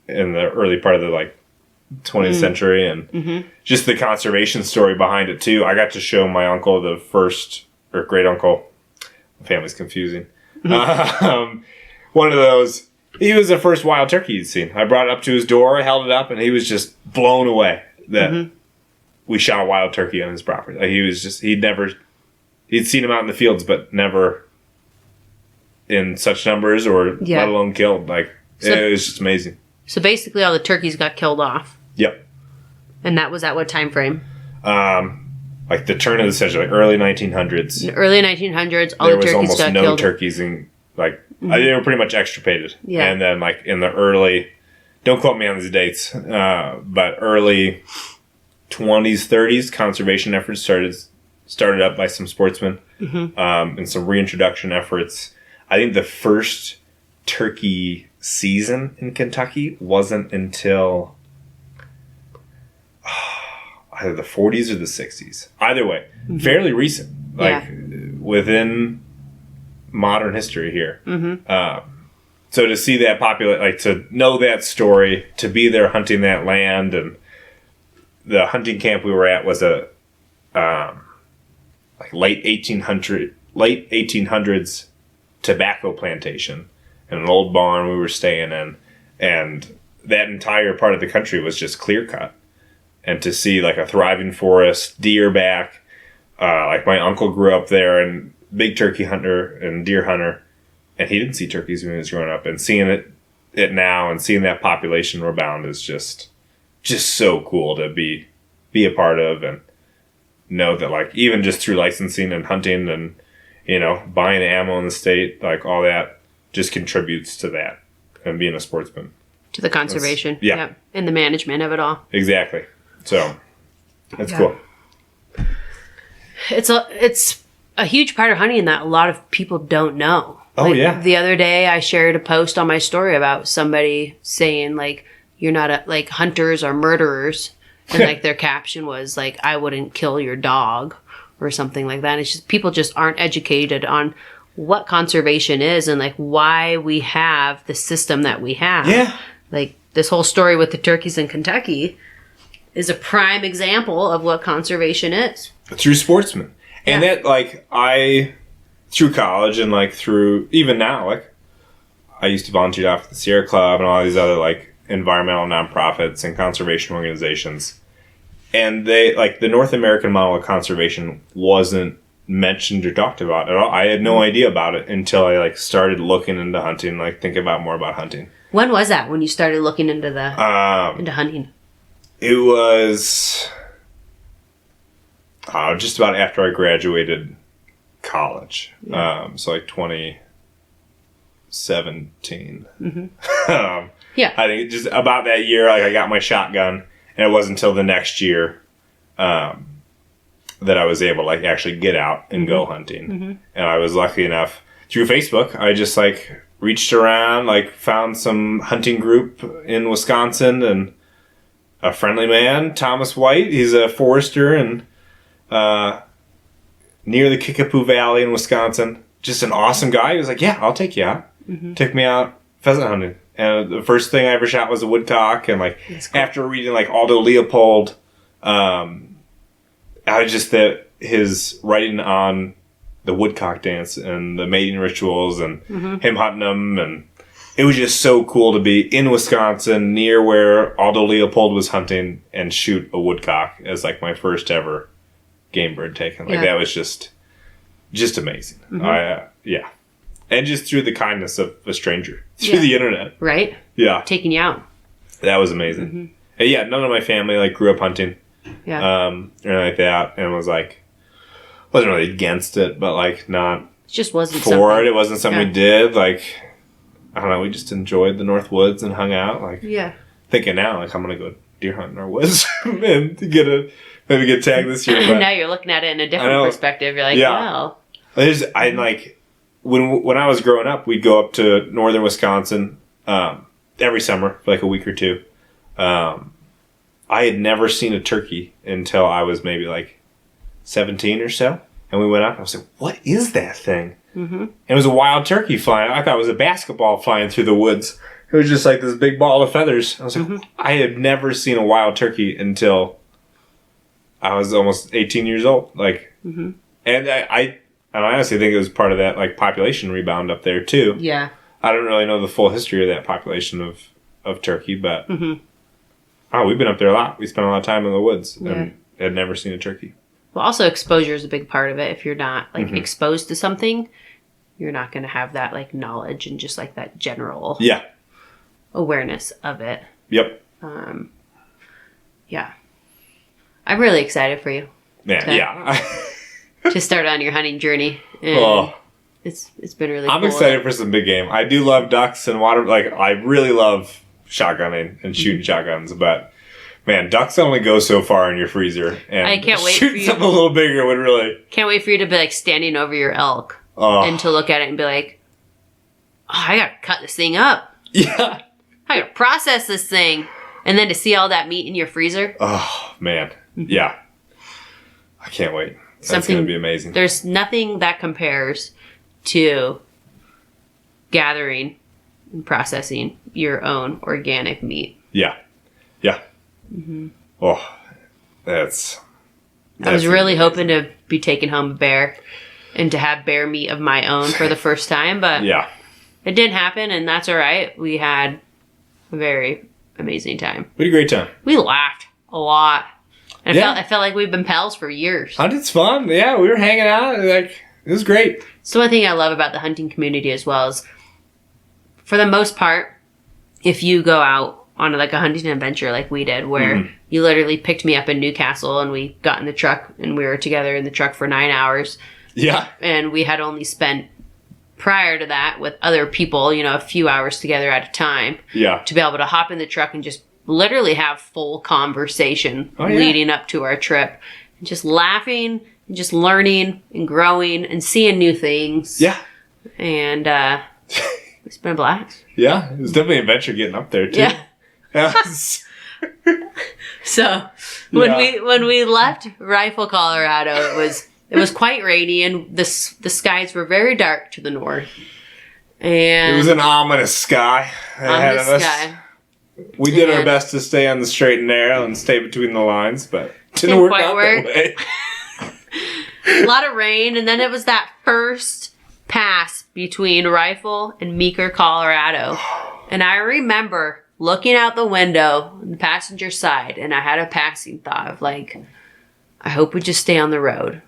Speaker 2: in the early part of the 20th century, and just the conservation story behind it too. I got to show my uncle, the first, or great uncle, my family's confusing, one of those, he was the first wild turkey he'd seen. I brought it up to his door, held it up, and he was just blown away that we shot a wild turkey on his property. Like, he was just, he'd seen him out in the fields, but never in such numbers or let alone killed. It was just amazing.
Speaker 1: So basically all the turkeys got killed off.
Speaker 2: Yep.
Speaker 1: And that was at what time frame?
Speaker 2: like the turn of the century, like early 1900s.
Speaker 1: In the early 1900s, all
Speaker 2: There
Speaker 1: the
Speaker 2: was
Speaker 1: turkeys
Speaker 2: almost
Speaker 1: got
Speaker 2: no
Speaker 1: killed.
Speaker 2: turkeys in like they were pretty much extirpated.
Speaker 1: Yeah.
Speaker 2: And then like in the early, don't quote me on these dates, but early 20s, 30s, conservation efforts started up by some sportsmen, and some reintroduction efforts. I think the first turkey season in Kentucky wasn't until either the 40s or the 60s. Either way, fairly recent, like within modern history here. So to see that like to know that story, to be there hunting that land, and the hunting camp we were at was a like late 1800s tobacco plantation in an old barn we were staying in, and that entire part of the country was just clear cut. And to see like a thriving forest, deer back, like my uncle grew up there and big turkey hunter and deer hunter, and he didn't see turkeys when he was growing up, and seeing it now and seeing that population rebound is just so cool to be a part of, and know that like even just through licensing and hunting and buying ammo in the state, like all that just contributes to that, and being a sportsman,
Speaker 1: to the conservation,
Speaker 2: yeah,
Speaker 1: and the management of it all.
Speaker 2: Exactly. So that's cool.
Speaker 1: It's a huge part of hunting that a lot of people don't know.
Speaker 2: Oh, yeah.
Speaker 1: The other day I shared a post on my story about somebody saying like, you're not like hunters are murderers. And like their caption was like, I wouldn't kill your dog or something like that. And it's just, people just aren't educated on what conservation is and like why we have the system that we have.
Speaker 2: Yeah.
Speaker 1: Like this whole story with the turkeys in Kentucky is a prime example of what conservation is.
Speaker 2: Through sportsmen. And that like through college and like through even now, like I used to volunteer off at the Sierra Club and all these other like environmental nonprofits and conservation organizations. And they like the North American model of conservation wasn't mentioned or talked about at all. I had no idea about it until I like started looking into hunting, like thinking about more about hunting.
Speaker 1: When was that when you started looking into into hunting?
Speaker 2: It was just about after I graduated college. So like 2017.
Speaker 1: Yeah.
Speaker 2: I think just about that year, like I got my shotgun, and it wasn't until the next year that I was able to like actually get out and go hunting. And I was lucky enough through Facebook. I just like reached around, like found some hunting group in Wisconsin, and a friendly man, Thomas White. He's a forester and near the Kickapoo Valley in Wisconsin. Just an awesome guy. He was like, "Yeah, I'll take you out." Took me out pheasant hunting. And the first thing I ever shot was a woodcock. And like after reading like Aldo Leopold, I was just his writing on the woodcock dance and the mating rituals and him hunting them, and it was just so cool to be in Wisconsin near where Aldo Leopold was hunting and shoot a woodcock as like my first ever game bird taken. Like that was just amazing. And just through the kindness of a stranger through the internet.
Speaker 1: Right?
Speaker 2: Yeah.
Speaker 1: Taking you out.
Speaker 2: That was amazing. And yeah, none of my family like grew up hunting.
Speaker 1: Yeah.
Speaker 2: Or anything like that, and wasn't really against it, but like not
Speaker 1: It just wasn't
Speaker 2: for
Speaker 1: something.
Speaker 2: it. It wasn't something we did. Like I don't know, we just enjoyed the North Woods and hung out. Like thinking now, like I'm gonna go deer hunt in our woods and to maybe get tagged this year. But
Speaker 1: now you're looking at it in a different perspective. You're like, wow.
Speaker 2: I like when I was growing up, we'd go up to northern Wisconsin every summer for like a week or two. I had never seen a turkey until I was maybe like 17 or so. And we went up and I was like, what is that thing? And it was a wild turkey flying. I thought it was a basketball flying through the woods. It was just like this big ball of feathers. I was like, I had never seen a wild turkey until I was almost 18 years old. Like, and I honestly think it was part of that like population rebound up there too.
Speaker 1: Yeah.
Speaker 2: I don't really know the full history of that population of turkey, but we've been up there a lot. We spent a lot of time in the woods and had never seen a turkey.
Speaker 1: Well, also exposure is a big part of it. If you're not like exposed to something, you're not going to have that like knowledge and just like that general awareness of it.
Speaker 2: Yep.
Speaker 1: Yeah. I'm really excited for you.
Speaker 2: Man, yeah.
Speaker 1: to start on your hunting journey. And
Speaker 2: Oh.
Speaker 1: it's been really
Speaker 2: I'm
Speaker 1: cool.
Speaker 2: excited for some big game. I do love ducks and water. Like, I really love shotgunning and shooting shotguns, but man, ducks only go so far in your freezer. And
Speaker 1: I can't wait for
Speaker 2: shooting
Speaker 1: you.
Speaker 2: something a little bigger would really.
Speaker 1: Can't wait for you to be like standing over your elk
Speaker 2: Oh.
Speaker 1: and to look at it and be like, oh, I gotta cut this thing up.
Speaker 2: Yeah.
Speaker 1: I gotta process this thing. And then to see all that meat in your freezer.
Speaker 2: Oh, man. Yeah. I can't wait. That's going to be amazing.
Speaker 1: There's nothing that compares to gathering and processing your own organic meat.
Speaker 2: Yeah. Yeah. Oh, that's
Speaker 1: I was really hoping to be taking home a bear and to have bear meat of my own for the first time, but
Speaker 2: yeah.
Speaker 1: it didn't happen, and that's all right. We had a very amazing time.
Speaker 2: We had a great time.
Speaker 1: We laughed a lot. And
Speaker 2: Yeah.
Speaker 1: I felt like we've been pals for years.
Speaker 2: Hunting's fun. Yeah, we were hanging out. Like, it was great.
Speaker 1: So one thing I love about the hunting community as well is, for the most part, if you go out on like a hunting adventure like we did, where you literally picked me up in Newcastle and we got in the truck and we were together in the truck for 9 hours.
Speaker 2: Yeah.
Speaker 1: And we had only spent, prior to that, with other people, a few hours together at a time.
Speaker 2: Yeah.
Speaker 1: To be able to hop in the truck and just literally have full conversation leading up to our trip. And just laughing and just learning and growing and seeing new things.
Speaker 2: Yeah.
Speaker 1: And it's been a blast.
Speaker 2: Yeah. It was definitely an adventure getting up there, too.
Speaker 1: Yeah. So when we left Rifle, Colorado, it was quite rainy and the skies were very dark to the north. And
Speaker 2: it was an ominous sky ahead of us. We did our best to stay on the straight and narrow and stay between the lines, but it didn't work out that way.
Speaker 1: A lot of rain, and then it was that first pass between Rifle and Meeker, Colorado. And I remember looking out the window on the passenger side, and I had a passing thought of like, I hope we just stay on the road.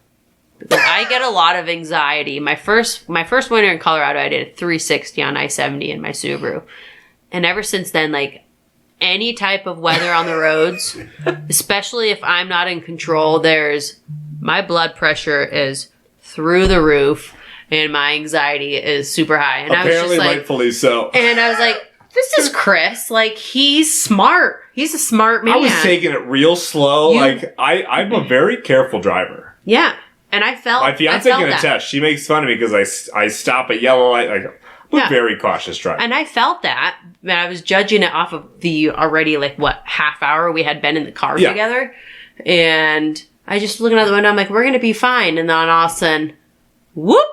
Speaker 1: Because I get a lot of anxiety. My first winter in Colorado, I did a 360 on I-70 in my Subaru. And ever since then, like, any type of weather on the roads, especially if I'm not in control, my blood pressure is through the roof and my anxiety is super high. And
Speaker 2: Apparently,
Speaker 1: I was just like,
Speaker 2: rightfully so.
Speaker 1: And I was like, this is Chris. Like, he's smart. He's a smart man.
Speaker 2: I was taking it real slow. I'm a very careful driver.
Speaker 1: Yeah. And I felt
Speaker 2: my fiance can attest. She makes fun of me because I stop at yellow light. Like, I'm a very cautious driver.
Speaker 1: And I felt that. And I was judging it off of the already, half hour we had been in the car together. And I just looking out the window, I'm like, we're going to be fine. And then all of a sudden, whoop.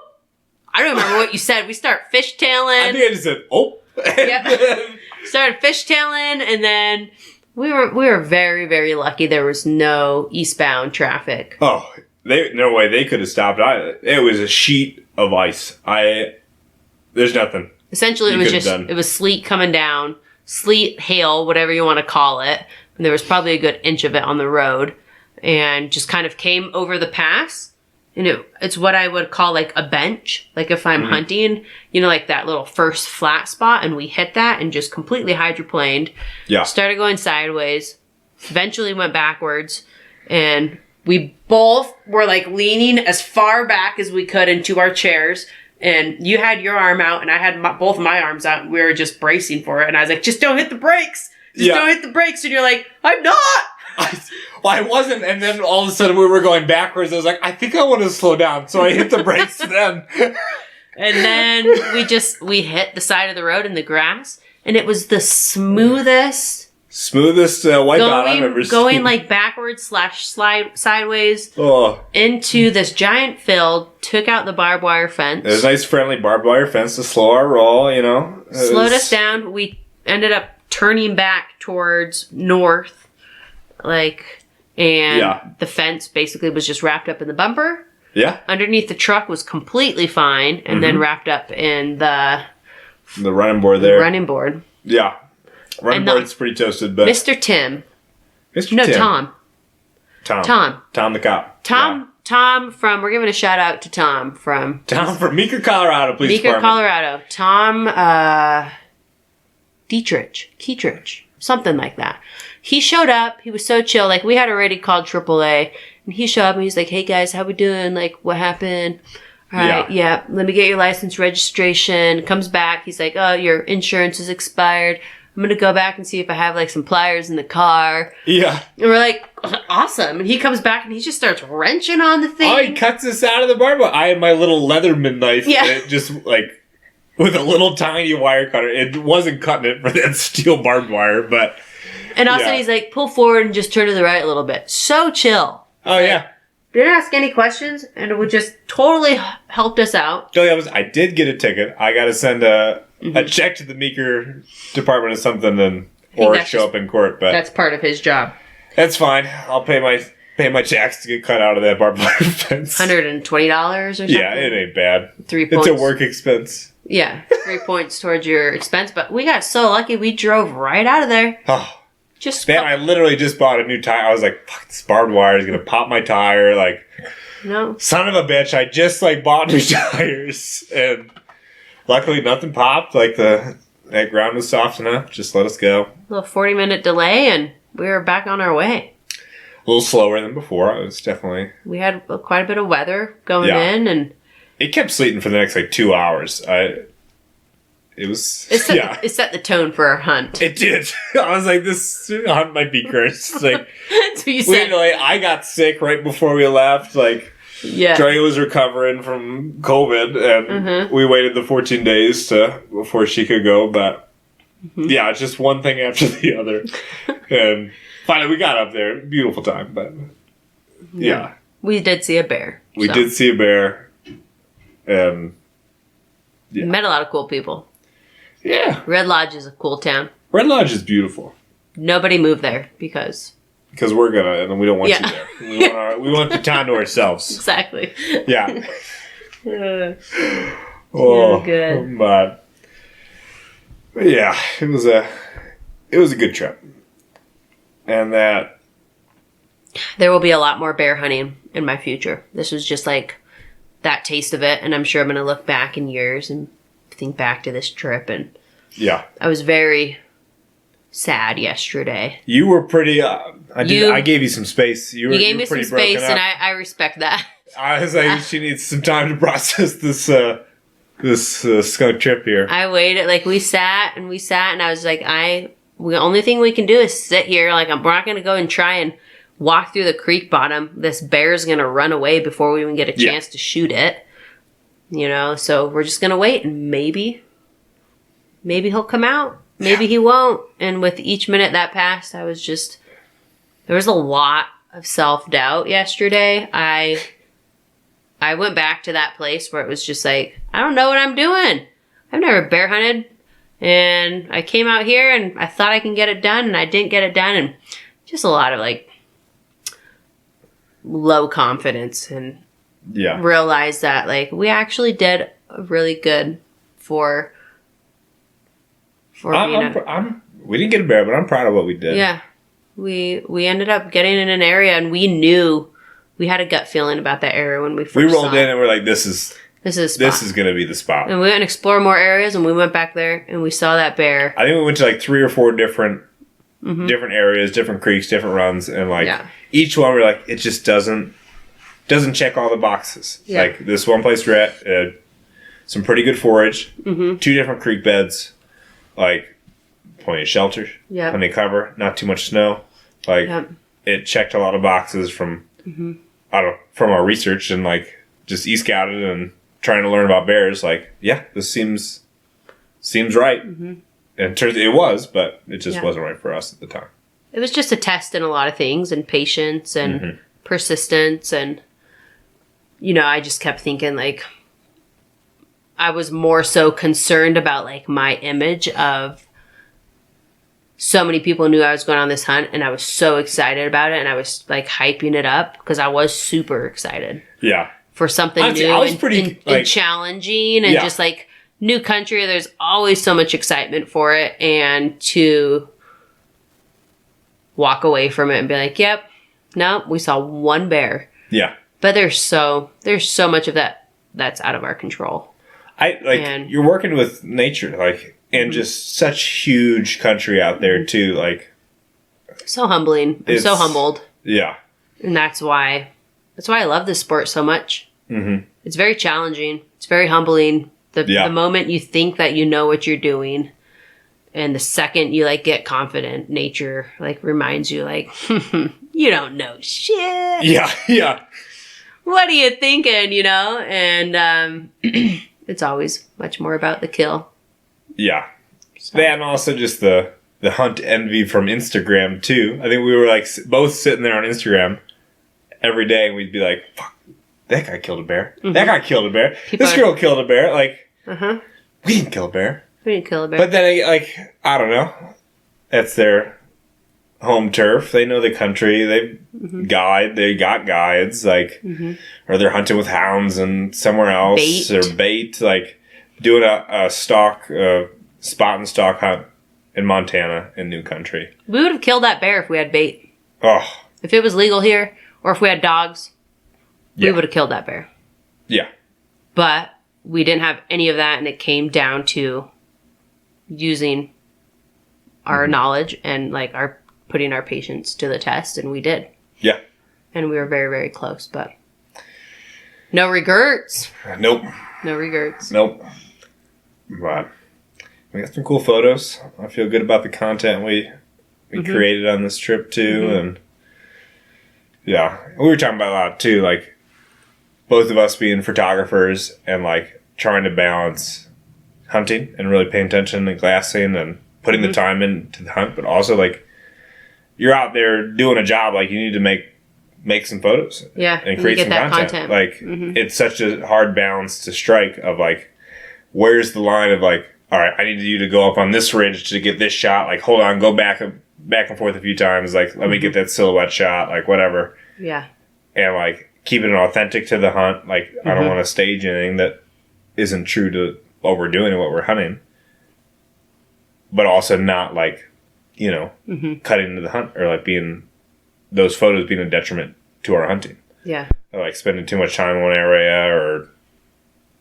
Speaker 1: I don't remember what you said. We start fishtailing.
Speaker 2: I think I just said, oh.
Speaker 1: Yep. Started fishtailing. And then we were very, very lucky there was no eastbound traffic.
Speaker 2: Oh, no way they could have stopped. It was a sheet of ice. There's nothing.
Speaker 1: Essentially, it was sleet coming down, sleet, hail, whatever you want to call it. And there was probably a good inch of it on the road, and just kind of came over the pass. And it's what I would call like a bench. Like if I'm hunting, like that little first flat spot, and we hit that and just completely hydroplaned.
Speaker 2: Yeah.
Speaker 1: Started going sideways. Eventually went backwards, and we both were like leaning as far back as we could into our chairs. And you had your arm out, and I had both my arms out, and we were just bracing for it. And I was like, just don't hit the brakes. Just don't hit the brakes. And you're like, I'm not.
Speaker 2: I wasn't. And then all of a sudden we were going backwards. I was like, I think I want to slow down. So I hit the brakes then.
Speaker 1: And then we hit the side of the road in the grass. And it was the smoothest
Speaker 2: wipeout I've ever seen.
Speaker 1: Going like backwards / slide sideways
Speaker 2: Oh.
Speaker 1: into this giant field, took out the barbed wire fence.
Speaker 2: It was a nice friendly barbed wire fence to slow our roll,
Speaker 1: Slowed us down. We ended up turning back towards north, and the fence basically was just wrapped up in the bumper.
Speaker 2: Yeah.
Speaker 1: Underneath the truck was completely fine, and then wrapped up in the
Speaker 2: running board there.
Speaker 1: Running board.
Speaker 2: Yeah. Running board's pretty toasted, but
Speaker 1: Mr. Tim.
Speaker 2: Tom. Tom the cop.
Speaker 1: Tom from, we're giving a shout out to Tom from
Speaker 2: Meeker, Colorado, please.
Speaker 1: Meeker, Colorado. Tom Dietrich. something like that. He showed up. He was so chill. Like, we had already called AAA, and he showed up and he's like, hey guys, how we doing? Like, what happened? All right, yeah. Let me get your license registration. Comes back. He's like, oh, your insurance is expired. I'm going to go back and see if I have like some pliers in the car.
Speaker 2: Yeah.
Speaker 1: And we're like, awesome. And he comes back and he just starts wrenching on the thing.
Speaker 2: Oh, he cuts us out of the barbed wire. I had my little Leatherman knife.
Speaker 1: Yeah.
Speaker 2: And it just like, with a little tiny wire cutter. It wasn't cutting it for that steel barbed wire, but.
Speaker 1: And also he's like, pull forward and just turn to the right a little bit. So chill.
Speaker 2: Oh, yeah.
Speaker 1: Didn't ask any questions, and it would just totally helped us out.
Speaker 2: Oh, yeah, I did get a ticket. I got to send a check to the Meeker department or something, or show up in court. But
Speaker 1: that's part of his job.
Speaker 2: That's fine. I'll pay my tax to get cut out of that barbed wire fence.
Speaker 1: $120 or something.
Speaker 2: Yeah, it ain't bad.
Speaker 1: 3 points.
Speaker 2: It's a work expense.
Speaker 1: Yeah, 3 points towards your expense. But we got so lucky. We drove right out of there.
Speaker 2: Oh.
Speaker 1: Just
Speaker 2: man, I literally just bought a new tire. I was like, fuck, this barbed wire is going to pop my tire. Like,
Speaker 1: no.
Speaker 2: Son of a bitch, I just, like, bought new tires. And luckily nothing popped. Like, that ground was soft enough. Just let us go.
Speaker 1: A little 40-minute delay, and we were back on our way.
Speaker 2: A little slower than before. I was definitely...
Speaker 1: We had quite a bit of weather going in, and...
Speaker 2: It kept sleeting for the next, 2 hours. It
Speaker 1: set the tone for our hunt.
Speaker 2: It did. I was like, this hunt might be cursed. Like,
Speaker 1: that's what you said.
Speaker 2: I got sick right before we left. Like, Draya was recovering from COVID, and we waited the 14 days before she could go. But yeah, it's just one thing after the other. And finally, we got up there. Beautiful time, but yeah.
Speaker 1: We did see a bear.
Speaker 2: We did see a bear, and
Speaker 1: met a lot of cool people.
Speaker 2: Yeah.
Speaker 1: Red Lodge is a cool town.
Speaker 2: Red Lodge is beautiful.
Speaker 1: Nobody moved there because
Speaker 2: we're gonna, and we don't want you there. We want the town to ourselves.
Speaker 1: Exactly.
Speaker 2: Yeah.
Speaker 1: Good.
Speaker 2: But yeah, it was a good trip, and that
Speaker 1: there will be a lot more bear hunting in my future. This was just like that taste of it, and I'm sure I'm gonna look back in years and think back to this trip, and I was very sad yesterday.
Speaker 2: You were pretty I gave you some space. You gave me some space,
Speaker 1: and I respect that.
Speaker 2: I was like, she needs some time to process this skunk trip here.
Speaker 1: I waited, like, we sat, and I was like, the only thing we can do is sit here. Like, we're not gonna go and try and walk through the creek bottom. This bear's gonna run away before we even get a chance to shoot it. So we're just going to wait, and maybe he'll come out. Maybe he won't. And with each minute that passed, there was a lot of self-doubt yesterday. I went back to that place where it was just like, I don't know what I'm doing. I've never bear hunted, and I came out here and I thought I can get it done, and I didn't get it done, and just a lot of like low confidence, and realize that like we actually did really good for
Speaker 2: we didn't get a bear, but I'm proud of what we did.
Speaker 1: Yeah. We ended up getting in an area, and we knew, we had a gut feeling about that area when we first
Speaker 2: rolled in, and we're like, this is going to be the spot.
Speaker 1: And we went and explored more areas, and we went back there and we saw that bear.
Speaker 2: I think we went to like 3 or 4 different areas, different creeks, different runs, and like each one we're like, it just doesn't check all the boxes. Yeah. Like this one place we're at, some pretty good forage, 2 different creek beds, like plenty of shelter, plenty of cover, not too much snow. Like it checked a lot of boxes from from our research, and like just e-scouted and trying to learn about bears. Like, yeah, this seems right. And it was, but it just wasn't right for us at the time.
Speaker 1: It was just a test in a lot of things, and patience and persistence, and I just kept thinking, like, I was more so concerned about like my image of, so many people knew I was going on this hunt, and I was so excited about it, and I was like hyping it up because I was super excited. Yeah. For something new and challenging, and just like new country. There's always so much excitement for it, and to walk away from it and be like, yep, no, we saw one bear. Yeah. But there's so much of that that's out of our control.
Speaker 2: You're working with nature. Like, And just such huge country out there too. Like,
Speaker 1: so humbling. I'm so humbled.
Speaker 2: Yeah.
Speaker 1: And that's why I love this sport so much. It's very challenging. It's very humbling. The moment you think that you know what you're doing, and the second you like get confident, nature like reminds you like, you don't know shit.
Speaker 2: Yeah.
Speaker 1: What are you thinking, you know? And it's always much more about the kill.
Speaker 2: Yeah. So. That and also just the hunt envy from Instagram too. I think we were like both sitting there on Instagram every day and we'd be like, fuck, that guy killed a bear. That guy killed a bear. This girl killed a bear. Like, we didn't kill a bear.
Speaker 1: We didn't kill a bear.
Speaker 2: But then, like, I don't know. That's their home turf. They know the country. They They got guides. Like, or they're hunting with hounds and somewhere else. Or bait. Like, doing a spot and stalk hunt in Montana in new country.
Speaker 1: We would have killed that bear if we had bait.
Speaker 2: Oh.
Speaker 1: If it was legal here, or if we had dogs, we would have killed that bear.
Speaker 2: Yeah.
Speaker 1: But we didn't have any of that, and it came down to using our knowledge and like putting our patience to the test, and we did.
Speaker 2: Yeah.
Speaker 1: And we were very, very close, but no regrets.
Speaker 2: Nope.
Speaker 1: No regrets.
Speaker 2: Nope. But we got some cool photos. I feel good about the content we created on this trip too, and yeah, we were talking about a lot too, like both of us being photographers and like trying to balance hunting and really paying attention to glassing and putting the time into the hunt, but also like you're out there doing a job, like you need to make some photos, and create some content. Like it's such a hard balance to strike of like, where's the line of like, all right, I need you to go up on this ridge to get this shot. Like, hold on, go back and forth a few times. Like, let me get that silhouette shot. Like, whatever.
Speaker 1: Yeah.
Speaker 2: And like keeping it authentic to the hunt. Like, I don't want to stage anything that isn't true to what we're doing and what we're hunting. But also not like, you know, cutting into the hunt or like those photos being a detriment to our hunting.
Speaker 1: Yeah.
Speaker 2: Or like spending too much time in one area or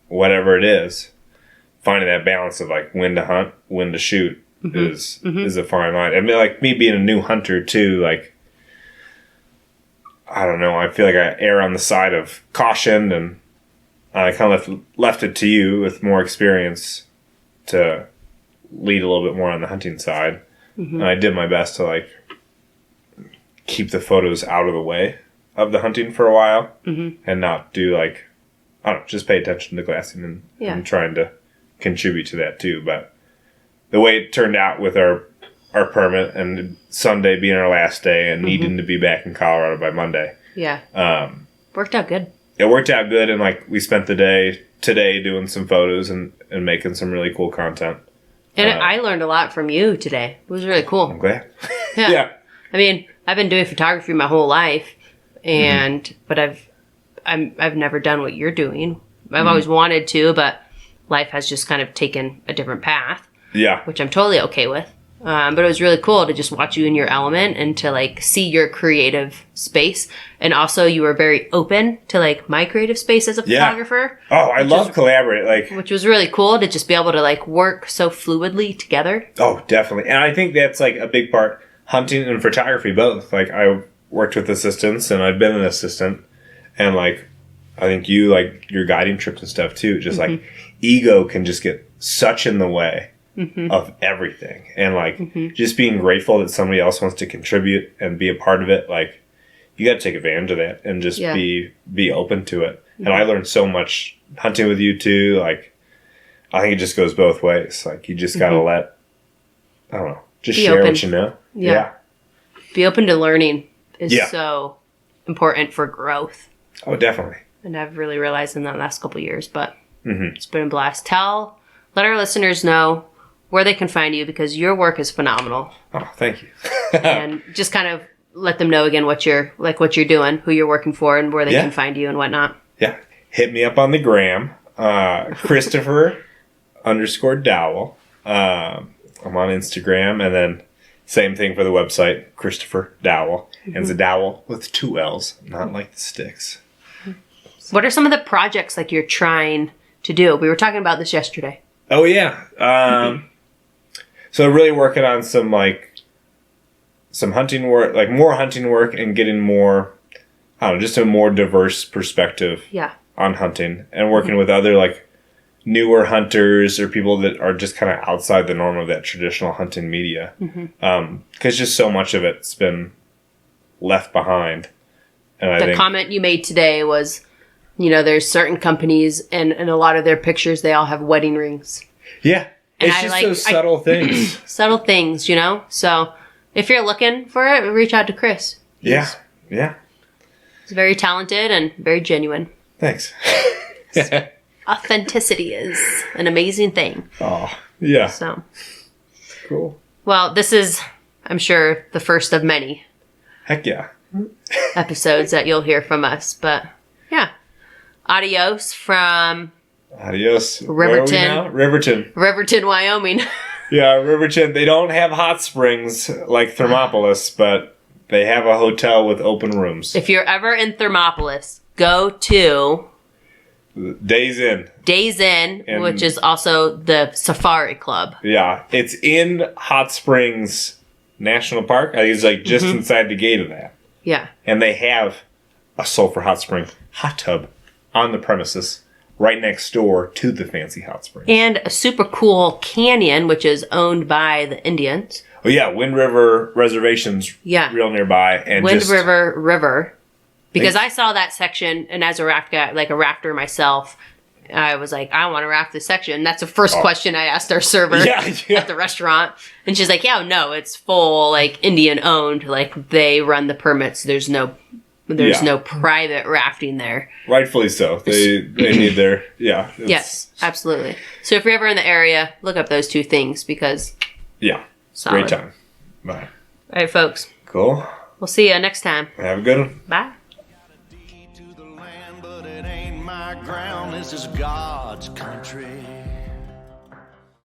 Speaker 2: whatever it is. Finding that balance of like when to hunt, when to shoot is a fine line. And like me being a new hunter too, like I don't know, I feel like I err on the side of caution, and I kind of left it to you with more experience to lead a little bit more on the hunting side. And I did my best to like keep the photos out of the way of the hunting for a while and not do like, I don't know, just pay attention to glassing and trying to contribute to that too. But the way it turned out with our permit and Sunday being our last day and needing to be back in Colorado by Monday.
Speaker 1: Yeah. Worked out good.
Speaker 2: It worked out good, and like we spent the day today doing some photos and making some really cool content.
Speaker 1: And I learned a lot from you today. It was really cool.
Speaker 2: I'm glad.
Speaker 1: Yeah. I mean, I've been doing photography my whole life, but I've never done what you're doing. I've always wanted to, but life has just kind of taken a different path.
Speaker 2: Yeah.
Speaker 1: Which I'm totally okay with. But it was really cool to just watch you in your element and to like see your creative space. And also you were very open to like my creative space as a photographer.
Speaker 2: Oh, I love collaborate.
Speaker 1: Which was really cool to just be able to like work so fluidly together.
Speaker 2: Oh, definitely. And I think that's like a big part, hunting and photography both. Like I worked with assistants and I've been an assistant, and like I think you like your guiding trips and stuff too. Just like ego can just get such in the way of everything, and like just being grateful that somebody else wants to contribute and be a part of it. Like you got to take advantage of that and just be open to it. And I learned so much hunting with you too. Like I think it just goes both ways. Like you just gotta let, I don't know, just share what you know. Yeah.
Speaker 1: Be open to learning is so important for growth.
Speaker 2: Oh, definitely.
Speaker 1: And I've really realized in the last couple of years, but it's been a blast. Let our listeners know where they can find you, because your work is phenomenal.
Speaker 2: Oh, thank you.
Speaker 1: And just kind of let them know again what you're doing, who you're working for, and where they can find you and whatnot.
Speaker 2: Yeah. Hit me up on the gram. Christopher _Dowell. I'm on Instagram, and then same thing for the website, Christopher Dowell. And it's a dowel with 2 L's, not like the sticks.
Speaker 1: What are some of the projects like you're trying to do? We were talking about this yesterday.
Speaker 2: Oh, yeah. So really working on some hunting work, like more hunting work, and getting more, I don't know, just a more diverse perspective on hunting, and working with other like newer hunters or people that are just kind of outside the norm of that traditional hunting media. Because just so much of it's been left behind. And
Speaker 1: the comment you made today was, there's certain companies and a lot of their pictures, they all have wedding rings.
Speaker 2: Yeah. It's just those subtle things.
Speaker 1: Subtle things, So if you're looking for it, reach out to Chris.
Speaker 2: Yeah.
Speaker 1: He's very talented and very genuine.
Speaker 2: Thanks.
Speaker 1: Authenticity is an amazing thing.
Speaker 2: Oh, yeah.
Speaker 1: So
Speaker 2: cool.
Speaker 1: Well, this is, I'm sure, the first of many.
Speaker 2: Heck yeah.
Speaker 1: Episodes that you'll hear from us. But yeah. Adios from
Speaker 2: Riverton.
Speaker 1: Where are we now? Riverton, Wyoming.
Speaker 2: Yeah, Riverton. They don't have hot springs like Thermopolis, but they have a hotel with open rooms.
Speaker 1: If you're ever in Thermopolis, go to
Speaker 2: Days Inn,
Speaker 1: which is also the Safari Club.
Speaker 2: Yeah, it's in Hot Springs National Park. I think it's like just inside the gate of that.
Speaker 1: Yeah.
Speaker 2: And they have a Sulphur Hot Spring hot tub on the premises right next door to the fancy hot spring. And
Speaker 1: a super cool canyon, which is owned by the Indians.
Speaker 2: Oh, yeah. Wind River Reservation's real nearby. And
Speaker 1: Wind River. Because I saw that section, and as a raft guy, like a rafter myself, I was like, I want to raft this section. That's the first question I asked our server at the restaurant. And she's like, yeah, no, it's full, like, Indian owned. Like, they run the permits. There's no private rafting there.
Speaker 2: Rightfully so. They need their,
Speaker 1: Yes, absolutely. So if you're ever in the area, look up those two things because...
Speaker 2: Yeah.
Speaker 1: Solid.
Speaker 2: Great time. Bye.
Speaker 1: All right, folks.
Speaker 2: Cool.
Speaker 1: We'll see you next time.
Speaker 2: Have a good one.
Speaker 1: Bye.
Speaker 3: This is God's country.